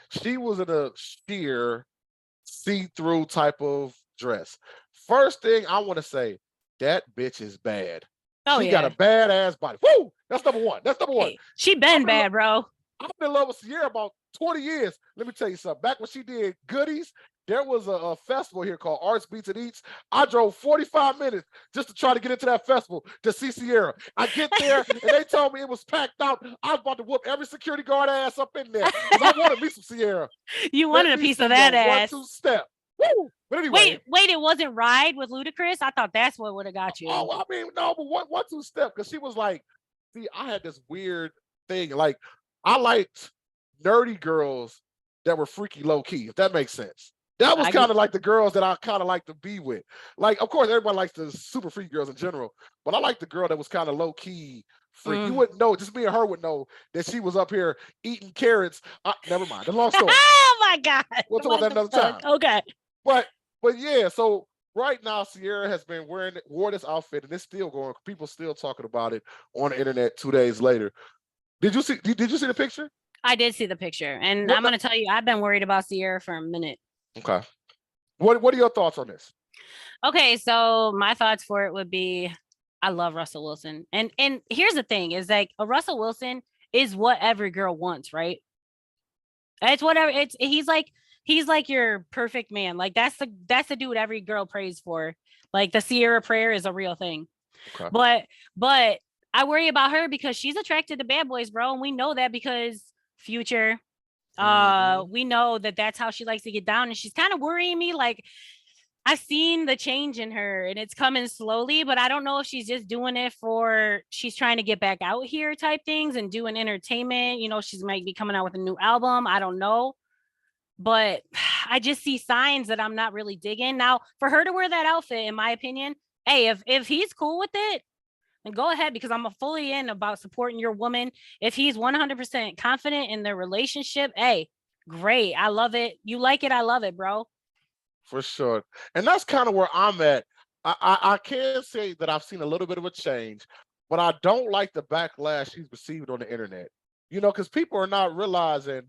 She was in a sheer see-through type of dress. First thing I want to say, that bitch is bad. oh She yeah. got a badass body. Woo! That's number one. That's number one. Hey, she been bad, bro. I've been in love with Sierra about 20 years. Let me tell you something. Back when she did Goodies, there was a festival here called Arts Beats and Eats. I drove 45 minutes just to try to get into that festival to see Sierra. I get there and they told me it was packed out. I was about to whoop every security guard ass up in there. I wanted me some Sierra. You wanted a piece of that ass. 1-2 step. Woo! But anyway. Wait, it wasn't Ride with Ludacris? I thought that's what would have got you. Oh, I mean, no, but 1-2 step, because she was like, see, I had this weird thing. Like, I liked nerdy girls that were freaky low key, if that makes sense. That was kind of like the girls that I kind of like to be with. Like, of course, everybody likes the super freaky girls in general, but I like the girl that was kind of low key freak. You wouldn't know, just me and her would know that she was up here eating carrots. Never mind, the long story. Oh my God. We'll talk about that another time. Okay. But yeah, so right now Sierra has been wore this outfit and it's still going. People still talking about it on the internet 2 days later. Did you see the picture? I did see the picture, and I'm gonna tell you, I've been worried about Sierra for a minute. Okay. What are your thoughts on this? Okay, so my thoughts for it would be, I love Russell Wilson, and here's the thing: is like a Russell Wilson is what every girl wants, right? It's whatever. He's like your perfect man. Like that's the dude every girl prays for. Like the Sierra prayer is a real thing. Okay. But I worry about her because she's attracted to bad boys, bro, and we know that because Future. We know that that's how she likes to get down, and she's kind of worrying me. Like I've seen the change in her and it's coming slowly, but I don't know if she's just doing it for she's trying to get back out here type things and doing entertainment. You know, she's might be coming out with a new album. I don't know. But I just see signs that I'm not really digging. Now, for her to wear that outfit, in my opinion, hey, if he's cool with it, then go ahead, because I'm fully in about supporting your woman. If he's 100% confident in their relationship, hey, great. I love it. You like it. I love it, bro. For sure. And that's kind of where I'm at. I can say that I've seen a little bit of a change, but I don't like the backlash she's received on the internet. You know, because people are not realizing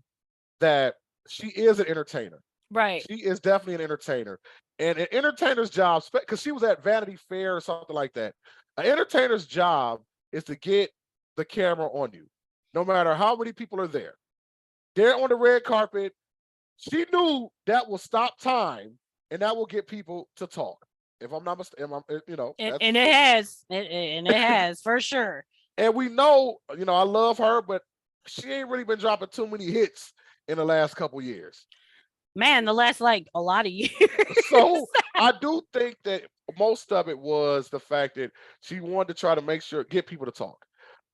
that she is an entertainer. Right. She is definitely an entertainer. And an entertainer's job, because she was at Vanity Fair or something like that, an entertainer's job is to get the camera on you, no matter how many people are there. They're on the red carpet. She knew that will stop time and that will get people to talk. If I'm not mistaken, you know. And it has. And it has, for sure. And we know, you know, I love her, but she ain't really been dropping too many hits in the last couple years. Man, the last like a lot of years. So I do think that most of it was the fact that she wanted to try to make sure get people to talk.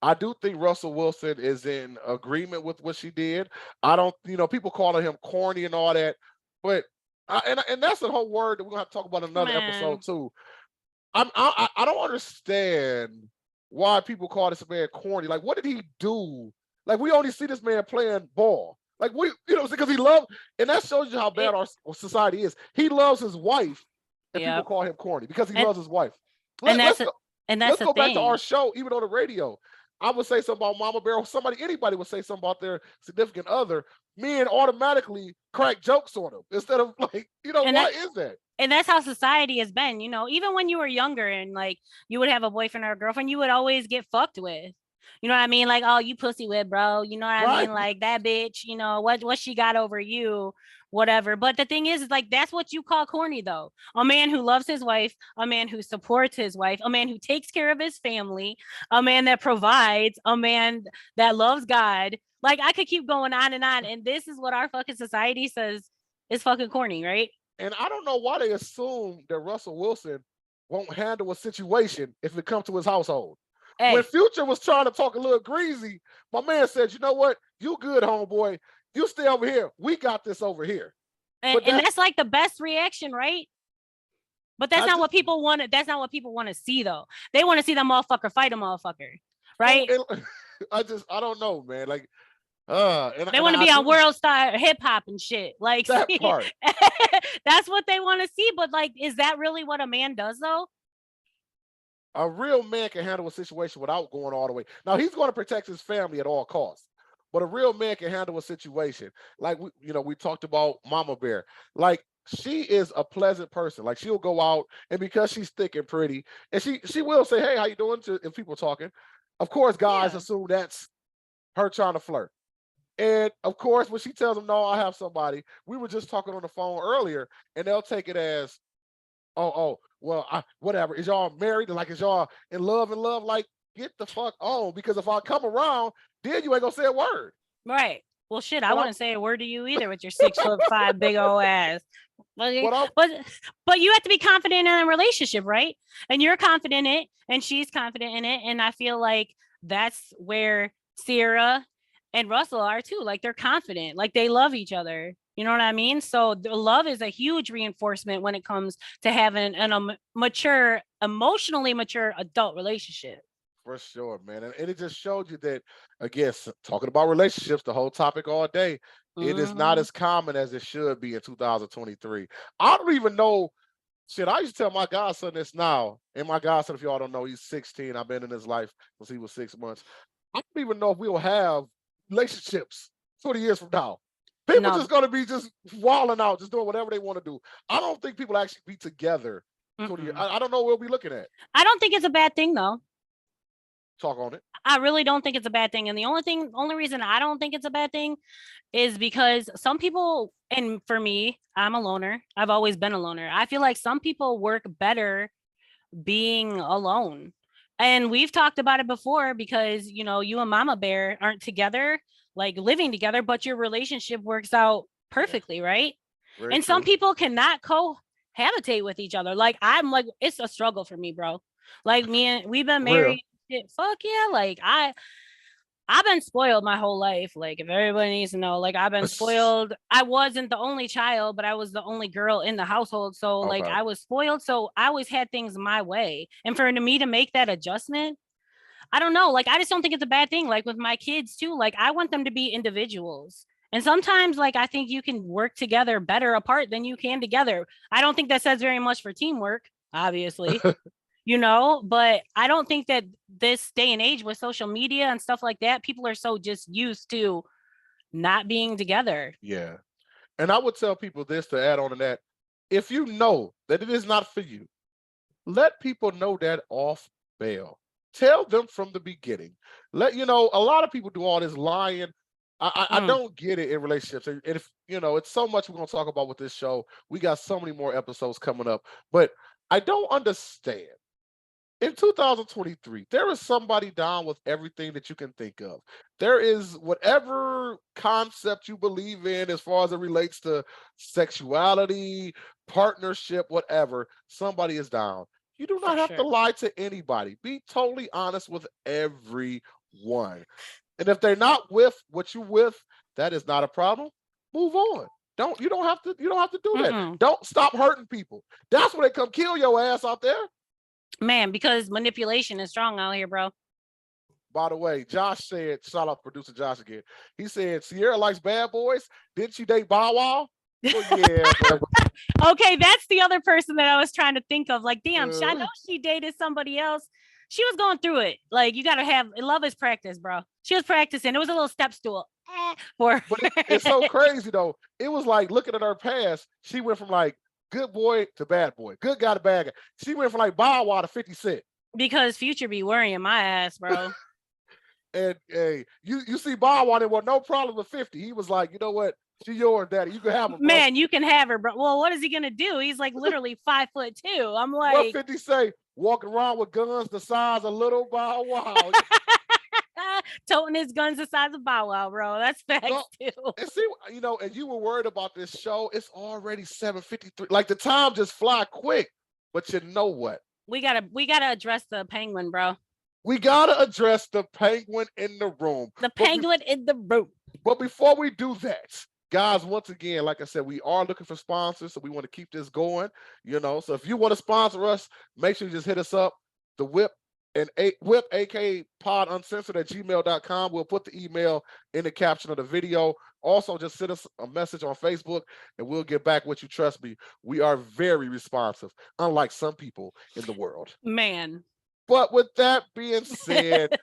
I do think Russell Wilson is in agreement with what she did. I don't, you know, people calling him corny and all that, but and that's the whole word that we're gonna have to talk about in another episode too. I don't understand why people call this man corny. Like, what did he do? Like, we only see this man playing ball. Like, we, you know, because he loves, and that shows you how bad our society is. He loves his wife, and people call him corny because he loves his wife. Let's go back to our show, even on the radio. I would say something about Mama Bear, or anybody would say something about their significant other. Men automatically crack jokes on them instead of like, you know, why is that? And that's how society has been, you know, even when you were younger and like you would have a boyfriend or a girlfriend, you would always get fucked with. You know what I mean? Like, oh, you pussy whip, bro. You know what I Right. mean? Like that bitch, you know, what she got over you, whatever. But the thing is like that's what you call corny though. A man who loves his wife, a man who supports his wife, a man who takes care of his family, a man that provides, a man that loves God. Like I could keep going on. And this is what our fucking society says is fucking corny, right? And I don't know why they assume that Russell Wilson won't handle a situation if it comes to his household. When Hey, Future was trying to talk a little greasy, my man said, "You know what? You good, homeboy. You stay over here. We got this over here." But and that's like the best reaction, right? But that's I not just what people want. That's not what people want to see, though. They want to see the motherfucker fight a motherfucker, right? I don't know, man. Like, They and want to I be on do world star hip hop and shit. Like, that part. that's what they want to see. But like, is that really what a man does, though? A real man can handle a situation without going all the way. Now he's going to protect his family at all costs. But a real man can handle a situation. Like we talked about Mama Bear. Like she is a pleasant person. Like she'll go out and because she's thick and pretty, and she will say, "Hey, how you doing?" to if people talking. Of course, guys Yeah. assume that's her trying to flirt. And of course, when she tells them, "No, I have somebody," we were just talking on the phone earlier, and they'll take it as, oh, well, whatever. Is y'all married? Like, is y'all in love and love? Like, get the fuck on. Because if I come around, then you ain't gonna say a word. Right. Well, shit, I But I'm wouldn't say a word to you either with your 6'5" big old ass. But but I'm but but you have to be confident in a relationship, right? And you're confident in it, and she's confident in it, and I feel like that's where Sierra and Russell are too. Like they're confident, like they love each other. You know what I mean? So the love is a huge reinforcement when it comes to having a mature, emotionally mature adult relationship. for sure, man. And it just showed you that again, talking about relationships, the whole topic all day, it is not Mhm. as common as it should be in 2023. I don't even know. Shit, I used to tell my godson this now. And my godson, if y'all don't know, he's 16. I've been in his life since he was 6 months. I don't even know if we'll have relationships 20 years from now. People No. just gonna be just walling out, just doing whatever they want to do. I don't think people actually be together 20 years. Mm-mm. I don't know what we'll be looking at. I don't think it's a bad thing though. Talk on it. I really don't think it's a bad thing. And the only reason I don't think it's a bad thing is because some people, and for me, I'm a loner. I've always been a loner. I feel like some people work better being alone. And we've talked about it before because, you know, you and Mama Bear aren't together, like living together, but your relationship works out Yeah, perfectly, right? very And some true. people cannot cohabitate with each other. Like, I'm like, it's a struggle for me, bro. Like, me and we've been For real. married. Shit, fuck yeah. Like, I've been spoiled my whole life. Like, if everybody needs to know, like, I've been spoiled. I wasn't the only child, but I was the only girl in the household. So, like, Okay. I was spoiled. So, I always had things my way. And for me to make that adjustment, I don't know. Like, I just don't think it's a bad thing. Like, with my kids, too, like, I want them to be individuals. And sometimes, like, I think you can work together better apart than you can together. I don't think that says very much for teamwork, obviously, you know, but I don't think that this day and age with social media and stuff like that, people are so just used to not being together. Yeah. And I would tell people this to add on to that. If you know that it is not for you, let people know that off bail. Tell them from the beginning. Let you know a lot of people do all this lying. I Mm, don't get it in relationships. And if it's so much we're gonna talk about with this show. We got so many more episodes coming up, but I don't understand. In 2023, there is somebody down with everything that you can think of. There is whatever concept you believe in as far as it relates to sexuality, partnership, whatever, somebody is down. You do for not have to sure. lie to anybody. Be totally honest with everyone. And if they're not with what you with, that is not a problem. Move on. You don't have to do that. Mm-mm. Don't stop hurting people. That's when they come kill your ass out there. Man, because manipulation is strong out here, bro. By the way, Josh said, shout out to producer Josh again. He said, Sierra likes bad boys. Didn't you date Bow Wow? Well, yeah, but Okay, that's the other person that I was trying to think of. Like, damn, I know uh, she dated somebody else. She was going through it. Like, you got to have love is practice, bro. She was practicing. It was a little step stool for but it's so crazy though. It was like looking at her past, she went from like good boy to bad boy, good guy to bad guy. She went from like Bow Wow to 50 Cent. because Future be worrying my ass, bro. And hey, you see Bob on it, well, no problem with 50. He was like, you know what? She yours, daddy. You can have her, bro. Man, you can have her, bro. Well, what is he gonna do? He's like literally 5'2". I'm What like, 50 say? Walking around with guns the size of little Bow Wow. toting his guns the size of Bow Wow, bro. That's facts No, too. and see, and you were worried about this show. It's already 7:53. Like the time just fly quick. But you know what? We gotta address the penguin, bro. We gotta address the penguin in the room. The penguin in the room. But before we do that, guys, once again, like I said, we are looking for sponsors, so we want to keep this going. So if you want to sponsor us, make sure you just hit us up. The Whip and Whip, aka Pod Uncensored at gmail.com. We'll put the email in the caption of the video. Also, just send us a message on Facebook and we'll get back with you. Trust me, we are very responsive, unlike some people in the world. Man. But with that being said,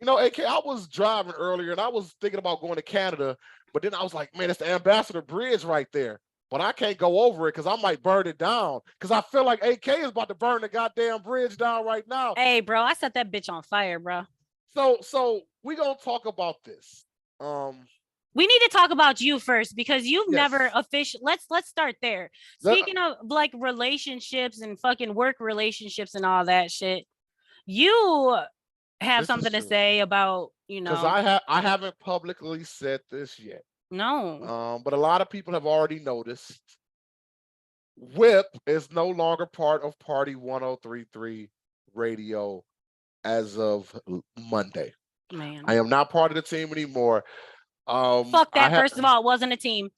AK, I was driving earlier and I was thinking about going to Canada, but then I was like, man, it's the Ambassador Bridge right there. But I can't go over it because I might burn it down. Because I feel like AK is about to burn the goddamn bridge down right now. Hey, bro, I set that bitch on fire, bro. So we gonna talk about this. We need to talk about you first because you've never officially. Let's start there. Speaking of like relationships and fucking work relationships and all that shit, you have something to say about because I haven't publicly said this yet. No. But a lot of people have already noticed. Whip is no longer part of Party 1033 Radio as of Monday. Man, I am not part of the team anymore. Fuck that. First of all, it wasn't a team.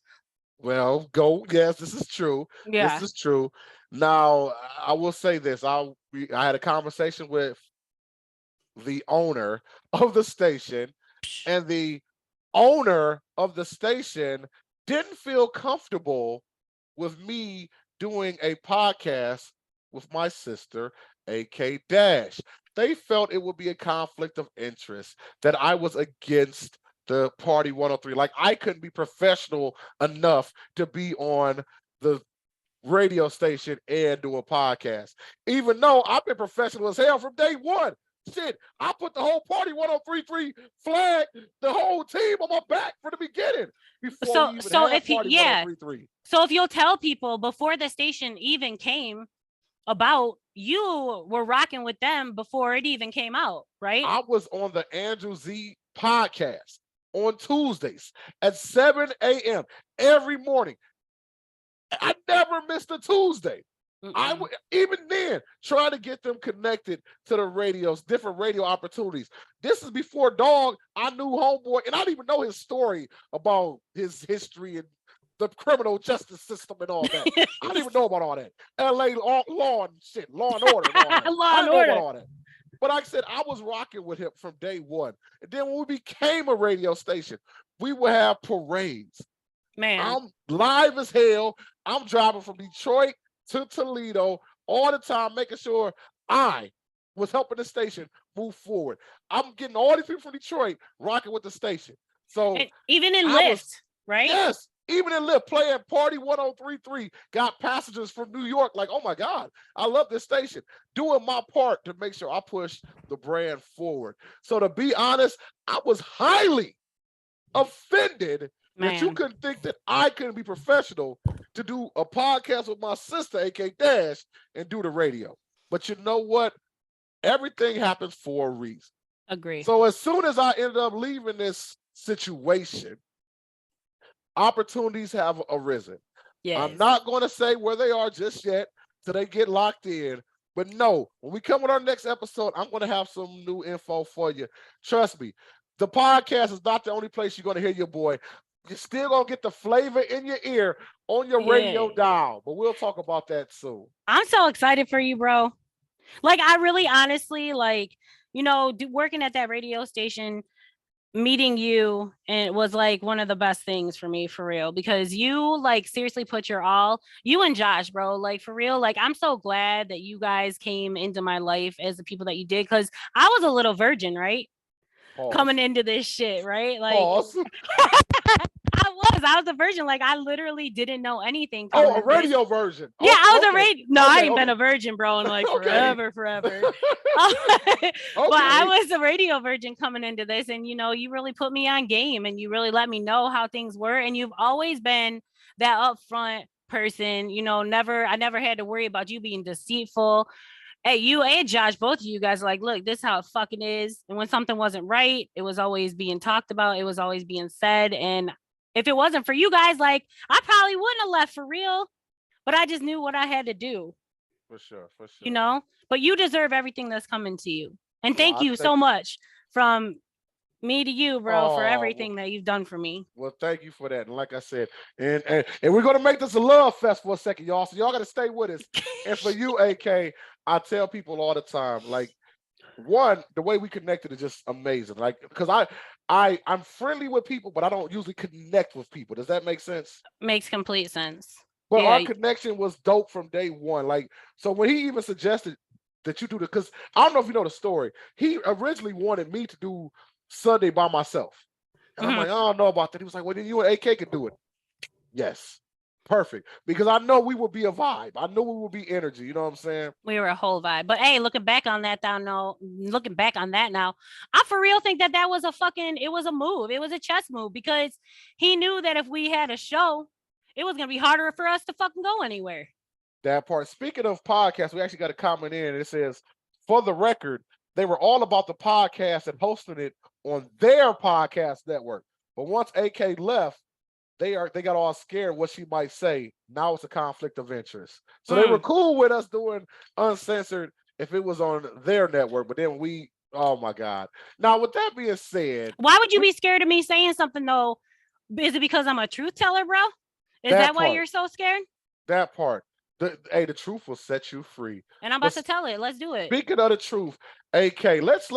Well, yes, this is true. Yeah. This is true. Now, I will say this. I had a conversation with the owner of the station, and the owner of the station didn't feel comfortable with me doing a podcast with my sister, AK Dash. They felt it would be a conflict of interest, that I was against the Party 103. Like I couldn't be professional enough to be on the radio station and do a podcast, even though I've been professional as hell from day one. Shit, I put the whole Party 1033 flag, the whole team on my back from the beginning. So if you'll tell people before the station even came about, you were rocking with them before it even came out, right? I was on the Andrew Z podcast on Tuesdays at 7 a.m. every morning. I never missed a Tuesday. I would, even then, trying to get them connected to the radios, different radio opportunities. This is before Dog. I knew Homeboy, and I didn't even know his story about his history and the criminal justice system and all that. I didn't even know about all that. LA law and shit, law and order and all that. Law and order. All that. But like I said, I was rocking with him from day one. And then when we became a radio station, we would have parades. Man, I'm live as hell. I'm driving from Detroit to Toledo all the time, making sure I was helping the station move forward. I'm getting all these people from Detroit rocking with the station. So and even in Lyft, right? Yes, even in Lyft, playing Party 1033, got passengers from New York like, oh my God, I love this station. Doing my part to make sure I push the brand forward. So to be honest, I was highly offended that you couldn't think that I couldn't be professional to do a podcast with my sister, AK Dash, and do the radio. But you know what? Everything happens for a reason. Agree. So as soon as I ended up leaving this situation, opportunities have arisen. Yes. I'm not going to say where they are just yet till they get locked in. But no, when we come with our next episode, I'm going to have some new info for you. Trust me, the podcast is not the only place you're going to hear your boy. You're still going to get the flavor in your ear on your radio dial. But we'll talk about that soon. I'm so excited for you, bro. Like, I really honestly, working at that radio station, meeting you, and it was like one of the best things for me, for real, because you seriously put your all, you and Josh, bro, for real. I'm so glad that you guys came into my life as the people that you did, because I was a little virgin, right? Pause. Coming into this shit, right? I I was a virgin. Like I literally didn't know anything. Oh, a radio version. Yeah, Oh, I was a okay. radio. No, I Okay, ain't been a virgin, bro, in like Okay. forever. But I Okay. was a radio virgin coming into this, and you really put me on game, and you really let me know how things were, and you've always been that upfront person. I never had to worry about you being deceitful. Hey, you and Josh, both of you guys are like, look, this is how it fucking is. And when something wasn't right, it was always being talked about. It was always being said. And if it wasn't for you guys, like, I probably wouldn't have left for real. But I just knew what I had to do. For sure. But you deserve everything that's coming to you. And thank you so much from me to you, bro, for everything that you've done for me. Well, thank you for that. And like I said, and we're gonna make this a love fest for a second, y'all. So y'all gotta stay with us. And for you, AK, I tell people all the time, like, one, the way we connected is just amazing. Like, because I'm friendly with people, but I don't usually connect with people. Does that make sense? Makes complete sense. But our connection was dope from day one. Like, so when he even suggested that you do this, because I don't know if you know the story, he originally wanted me to do Sunday by myself. And I'm like, I don't know about that. He was like, well, then you and AK can do it. Yes. Perfect. Because I know we would be a vibe. I know we would be energy. You know what I'm saying? We were a whole vibe. But hey, looking back on that now, I for real think that was it was a move. It was a chess move because he knew that if we had a show, it was going to be harder for us to fucking go anywhere. That part. Speaking of podcasts, we actually got a comment in and it says, for the record, they were all about the podcast and hosting it on their podcast network. But once AK left, they got all scared what she might say. Now it's a conflict of interest. So they were cool with us doing Uncensored if it was on their network. But then oh my God. Now, with that being said. Why would you be scared of me saying something though? Is it because I'm a truth teller, bro? Is that why you're so scared? That part. The truth will set you free. And I'm about to tell it. Let's do it. Speaking of the truth, AK, let's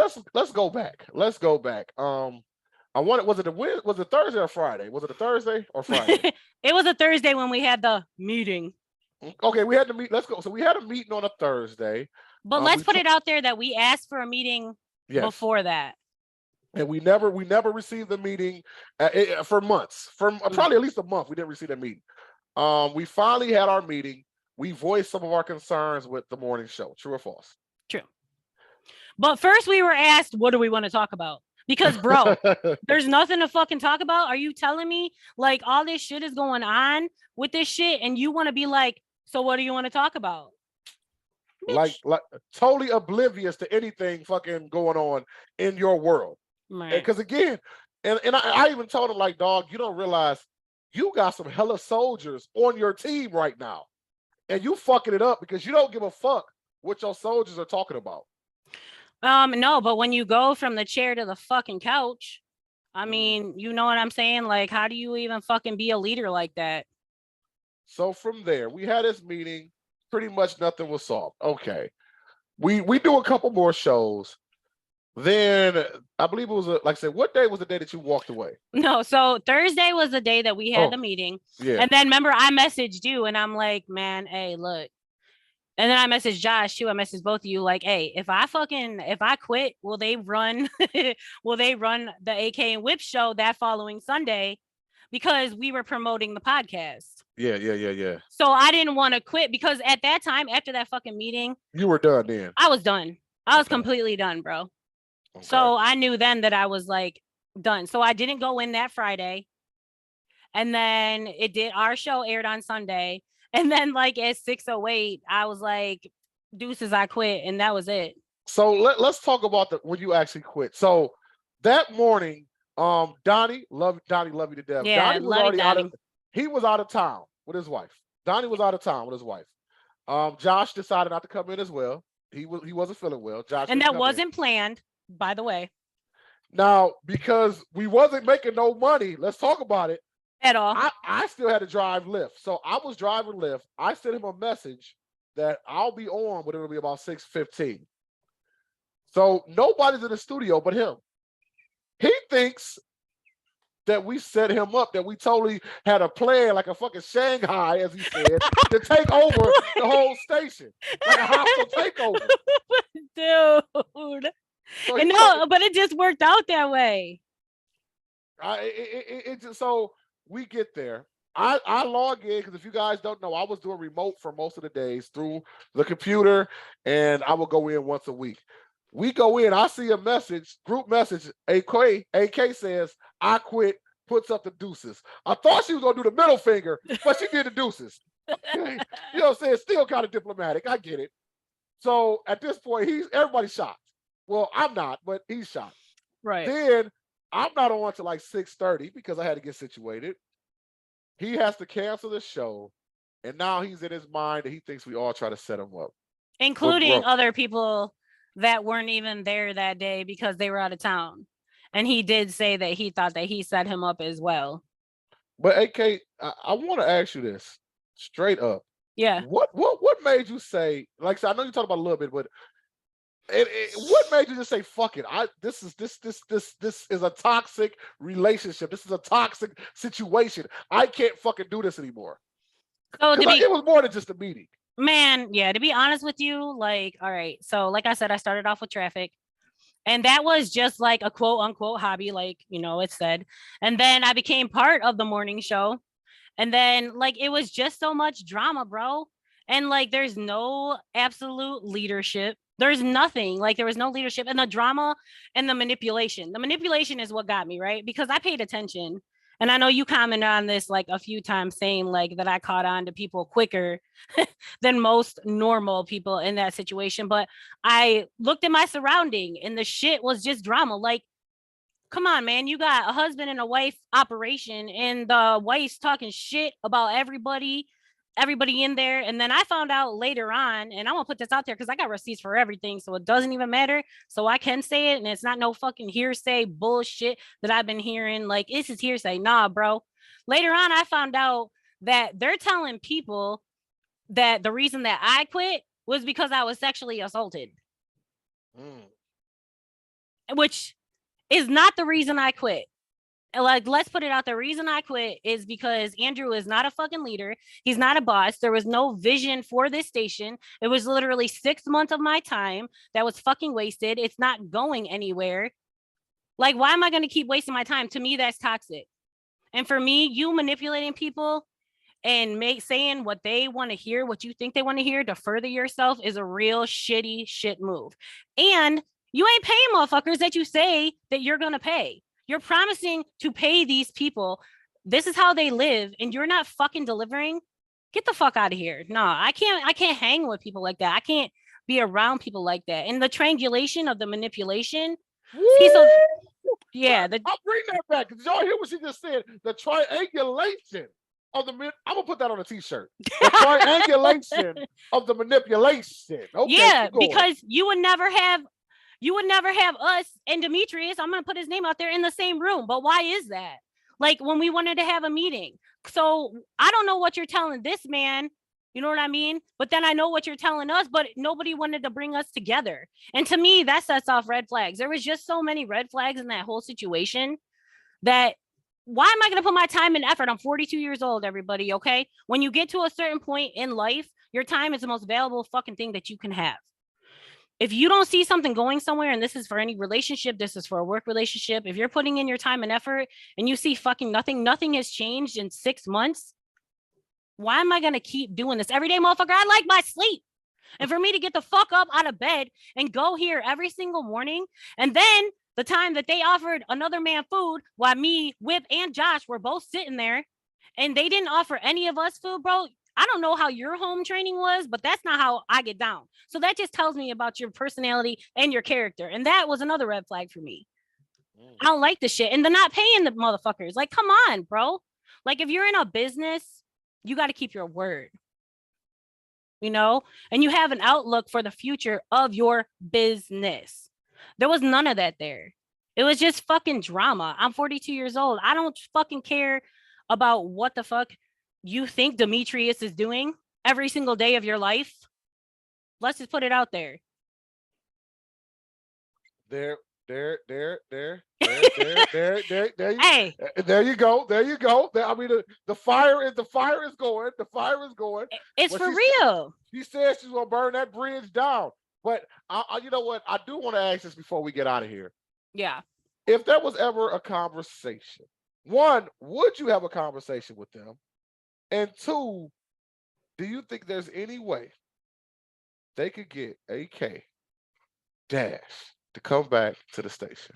go back. Let's go back. Was it Thursday or Friday? Was it a Thursday or Friday? It was a Thursday when we had the meeting. Okay, we had to meet. Let's go. So we had a meeting on a Thursday. But let's put it out there that we asked for a meeting before that. And we never received the meeting for months. For probably at least a month, we didn't receive that meeting. We finally had our meeting. We voiced some of our concerns with the morning show. True or false? True. But first we were asked, what do we want to talk about? Because, bro, there's nothing to fucking talk about. Are you telling me like all this shit is going on with this shit and you want to be like, so what do you want to talk about? Like totally oblivious to anything fucking going on in your world. Because again, and I even told him, like, dog, you don't realize you got some hella soldiers on your team right now. And you fucking it up because you don't give a fuck what your soldiers are talking about. No, but when you go from the chair to the fucking couch, I mean, you know what I'm saying? Like, how do you even fucking be a leader like that? So from there, we had this meeting. Pretty much nothing was solved. Okay. We do a couple more shows. Then I believe it was like I said, what day was the day that you walked away? No, so Thursday was the day that we had the meeting. Yeah. And then remember, I messaged you and I'm like, man, hey, look. And then I messaged Josh too. I messaged both of you like, hey, if I quit, will they run the AK and Whip show that following Sunday? Because we were promoting the podcast. Yeah. So I didn't want to quit because at that time, after that fucking meeting, you were done then. I was done. I was completely done, bro. Okay. So I knew then that I was like done. So I didn't go in that Friday. And then our show aired on Sunday. And then like at 6:08, I was like, deuces, I quit. And that was it. So let's talk about when you actually quit. So that morning, Donnie, love you to death. Yeah, Donnie was already he was out of town with his wife. Donnie was out of town with his wife. Josh decided not to come in as well. He wasn't feeling well. Josh, and that wasn't planned, by the way. Now, because we wasn't making no money, let's talk about it. At all. I still had to drive Lyft. So I was driving Lyft. I sent him a message that I'll be on, but it'll be about 6:15. So nobody's in the studio but him. He thinks that we set him up, that we totally had a plan, like a fucking Shanghai, as he said, to take over the whole station. Like a hostile takeover. Dude. So but it just worked out that way. So we get there. I log in because if you guys don't know, I was doing remote for most of the days through the computer, and I will go in once a week. We go in, I see a message, group message. AK says, I quit, puts up the deuces. I thought she was gonna do the middle finger, but she did the deuces. Okay. You know what I'm saying? Still kind of diplomatic. I get it. So at this point, everybody's shocked. Well, I'm not, but he's shocked. Right. Then I'm not on to like 6:30 because I had to get situated. He has to cancel the show, and now he's in his mind that he thinks we all try to set him up, including other people that weren't even there that day because they were out of town. And he did say that he thought that he set him up as well. But AK, I want to ask you this straight up. Yeah. What made you say? Like I said, I know you talked about it a little bit, but what made you just say fuck it? This is a toxic relationship. This is a toxic situation. I can't fucking do this anymore. So it was more than just a meeting. Man, yeah, to be honest with you, like, all right. So like I said, I started off with traffic. And that was just like a quote unquote hobby, like, you know, it said. And then I became part of the morning show. And then like it was just so much drama, bro. And like there's no absolute leadership. There's nothing. Like there was no leadership, and the drama and the manipulation. The manipulation is what got me, right? Because I paid attention. And I know you commented on this like a few times saying like that I caught on to people quicker than most normal people in that situation. But I looked at my surrounding and the shit was just drama. Like, come on, man, you got a husband and a wife operation and the wife's talking shit about everybody in there. And then I found out later on, and I'm gonna put this out there because I got receipts for everything, so it doesn't even matter. So I can say it, and it's not no fucking hearsay bullshit that I've been hearing. Like, this is hearsay. Nah, bro. Later on, I found out that they're telling people that the reason that I quit was because I was sexually assaulted. Which is not the reason I quit. Like, let's put it out. The reason I quit is because Andrew is not a fucking leader. He's not a boss. There was no vision for this station. It was literally 6 months of my time that was fucking wasted. It's not going anywhere. Like, why am I going to keep wasting my time? To me, that's toxic. And for me, you manipulating people and saying what they want to hear, what you think they want to hear to further yourself is a real shitty shit move. And you ain't paying motherfuckers that you say that you're going to pay. You're promising to pay these people. This is how they live, and you're not fucking delivering. Get the fuck out of here. No, I can't hang with people like that. I can't be around people like that. And the triangulation of the manipulation. See, so yeah, I'll bring that back. Did y'all hear what she just said? The triangulation of the I'm gonna put that on a t-shirt. The triangulation of the manipulation. Okay, yeah, because you would never have us and Demetrius, I'm going to put his name out there, in the same room. But why is that? Like when we wanted to have a meeting. So I don't know what you're telling this man. You know what I mean? But then I know what you're telling us, but nobody wanted to bring us together. And to me, that sets off red flags. There was just so many red flags in that whole situation that why am I going to put my time and effort? I'm 42 years old, everybody. Okay. When you get to a certain point in life, your time is the most valuable fucking thing that you can have. If you don't see something going somewhere, and this is for any relationship, this is for a work relationship, if you're putting in your time and effort and you see fucking nothing has changed in 6 months, why am I going to keep doing this every day, motherfucker? I like my sleep. And for me to get the fuck up out of bed and go here every single morning, and then the time that they offered another man food while me, Whip, and Josh were both sitting there, and they didn't offer any of us food, bro. I don't know how your home training was, but that's not how I get down. So that just tells me about your personality and your character. And that was another red flag for me. I don't like this shit. And they're not paying the motherfuckers. Like, come on, bro. Like, if you're in a business, you got to keep your word. You know? And you have an outlook for the future of your business. There was none of that there. It was just fucking drama. I'm 42 years old. I don't fucking care about what the fuck you think Demetrius is doing every single day of your life. Let's just put it out there. There you, hey, there you go. I mean, the fire is going. The fire is going. It's for real. She said she's gonna burn that bridge down. But you know what? I do want to ask this before we get out of here. Yeah. If there was ever a conversation, One, would you have a conversation with them? And two, do you think there's any way they could get AK Dash to come back to the station?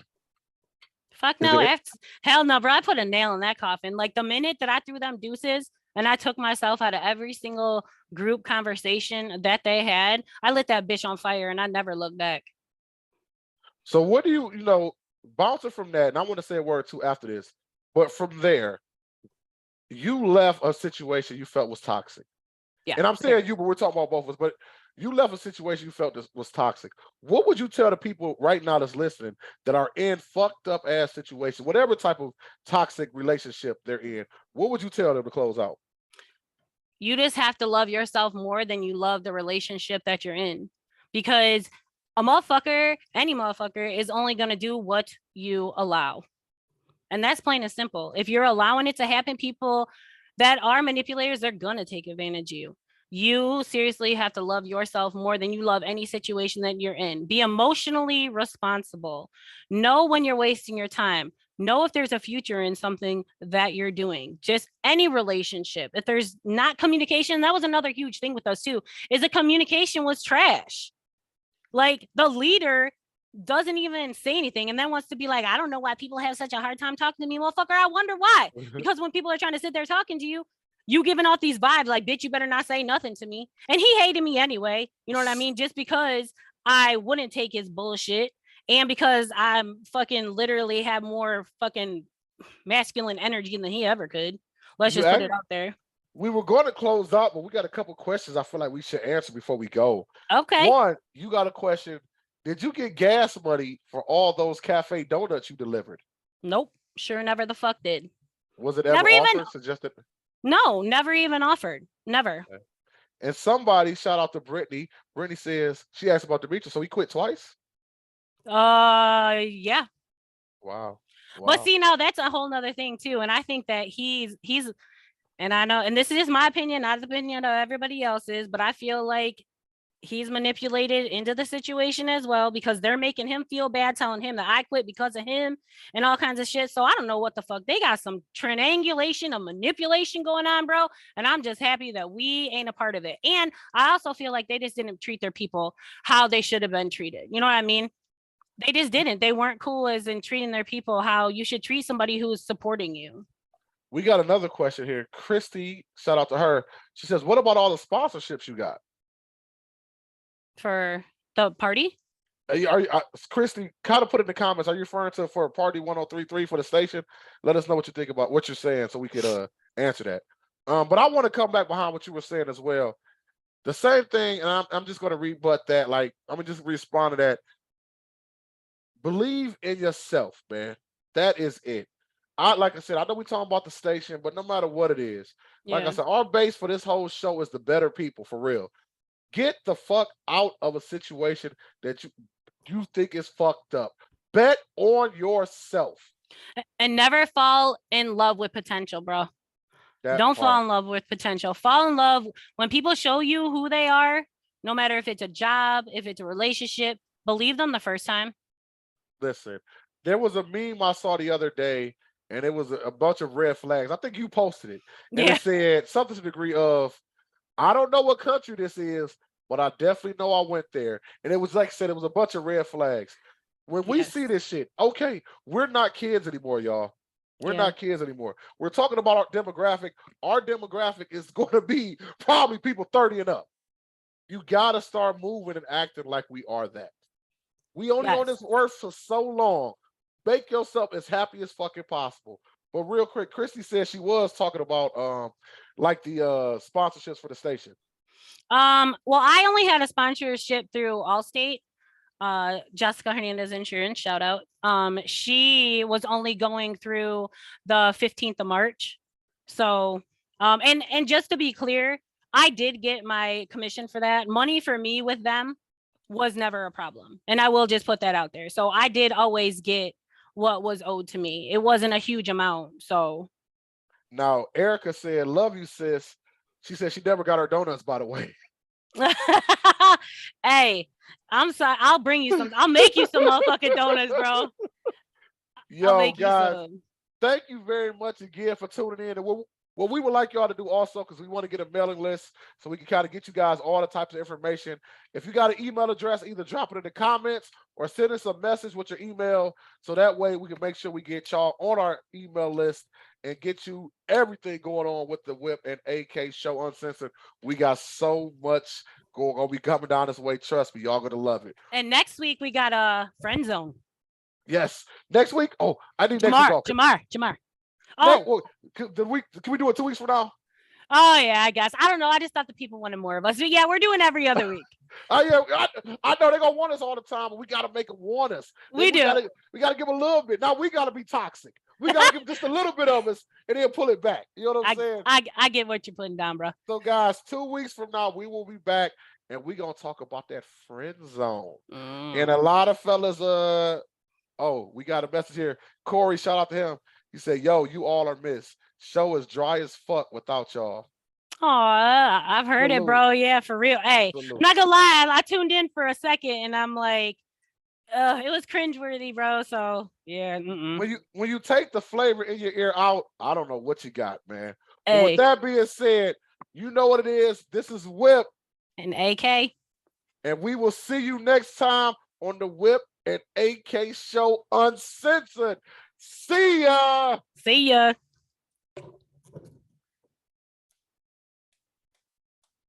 Fuck Is no. there Hell no, bro. I put a nail in that coffin. Like the minute that I threw them deuces and I took myself out of every single group conversation that they had, I lit that bitch on fire and I never looked back. so what do you bouncing from that, and I want to say a word or two after this, but from there, you left a situation you felt was toxic. Yeah. And I'm saying you, but we're talking about both of us, but you left a situation you felt was toxic. What would you tell the people right now that's listening that are in fucked up ass situation, whatever type of toxic relationship they're in? What would you tell them to close out? You just have to love yourself more than you love the relationship that you're in. Because a motherfucker, any motherfucker, is only going to do what you allow. And that's plain and simple. If you're allowing it to happen, people that are manipulators, they're going to take advantage of you. You seriously have to love yourself more than you love any situation that you're in. Be emotionally responsible. Know when you're wasting your time. Know if there's a future in something that you're doing. Just any relationship. If there's not communication, that was another huge thing with us too, is the communication was trash. Like the leader doesn't even say anything and then wants to be like, I don't know why people have such a hard time talking to me. Motherfucker, I wonder why. Because when people are trying to sit there talking to you, you giving off these vibes like, bitch, you better not say nothing to me. And he hated me anyway. You know what I mean? Just because I wouldn't take his bullshit and because I'm fucking literally have more fucking masculine energy than he ever could. Let's just put it out there. We were going to close out, but we got a couple questions I feel like we should answer before we go. Okay. One, you got a question. Did you get gas money for all those cafe donuts you delivered? Nope. Sure never the fuck did. Was it ever offered, suggested? No, never even offered. Never. Okay. And somebody, shout out to Brittany. Brittany says, she asked about Demetrius, so he quit twice? Yeah. Wow. But see, now that's a whole nother thing too. And I think that he's, and I know, and this is my opinion, not the opinion of everybody else's, but I feel like he's manipulated into the situation as well because they're making him feel bad, telling him that I quit because of him and all kinds of shit. So I don't know what the fuck. They got some triangulation of manipulation going on, bro. And I'm just happy that we ain't a part of it. And I also feel like they just didn't treat their people how they should have been treated. You know what I mean? They just didn't. They weren't cool as in treating their people how you should treat somebody who is supporting you. We got another question here. Christy, shout out to her. She says, what about all the sponsorships you got? For the party? Christy, kind of put in the comments, are you referring to for party 1033 for the station? Let us know what you think about what you're saying so we could answer that. But I want to come back behind what you were saying as well. The same thing, and I'm just going to rebut that. Like, I'm going to just respond to that. Believe in yourself, man. That is it. Like I said, I know we're talking about the station, but no matter what it is, like I said, our base for this whole show is the better people, for real. Get the fuck out of a situation that you think is fucked up. Bet on yourself. And never fall in love with potential, bro. Don't fall in love with potential. Fall in love when people show you who they are, no matter if it's a job, if it's a relationship, believe them the first time. Listen, there was a meme I saw the other day, and it was a bunch of red flags. I think you posted it. And it said something to the degree of, I don't know what country this is, but I definitely know I went there. And it was like I said, it was a bunch of red flags. When we see this shit, okay, we're not kids anymore, y'all. We're not kids anymore. We're talking about our demographic. Our demographic is going to be probably people 30 and up. You got to start moving and acting like we are that. We only on this earth for so long. Make yourself as happy as fucking possible. But real quick, Christy said she was talking about like the sponsorships for the station. Well, I only had a sponsorship through Allstate. Jessica Hernandez Insurance, shout out. She was only going through the 15th of March. So, and just to be clear, I did get my commission for that. Money for me with them was never a problem. And I will just put that out there. So I did always get what was owed to me. It wasn't a huge amount. So now Erica said, love you, sis. She said she never got her donuts, by the way. Hey, I'm sorry. I'll bring you some. I'll make you some motherfucking donuts, bro. Yo, guys, thank you very much again for tuning in. And what we would like y'all to do also, because we want to get a mailing list so we can kind of get you guys all the types of information. If you got an email address, either drop it in the comments or send us a message with your email, so that way we can make sure we get y'all on our email list and get you everything going on with the Whip and AK Show Uncensored. We got so much going on. We coming down this way. Trust me, y'all gonna love it. And next week we got a friend zone. Yes. Next week. Oh, I need next week. Jamar. Oh, can we do it 2 weeks from now? Oh yeah, I guess. I don't know. I just thought the people wanted more of us. But yeah, we're doing every other week. I know they're gonna want us all the time, but we gotta make them want us. We do. We gotta give a little bit. Now we gotta be toxic. We gotta give just a little bit of us and then pull it back. You know what I'm saying? I get what you're putting down, bro. So guys, 2 weeks from now we will be back and we're gonna talk about that friend zone. And a lot of fellas, we got a message here. Corey, shout out to him. He said, "Yo, you all are missed. Show is dry as fuck without y'all." Oh, I've heard it, bro. Yeah, for real. Hey, I'm not gonna lie. I tuned in for a second and I'm like, it was cringeworthy, bro. So yeah. When you take the flavor in your ear out, I don't know what you got, man. Hey. But with that being said, you know what it is. This is Whip and AK, and we will see you next time on the Whip and AK Show Uncensored. See ya. See ya.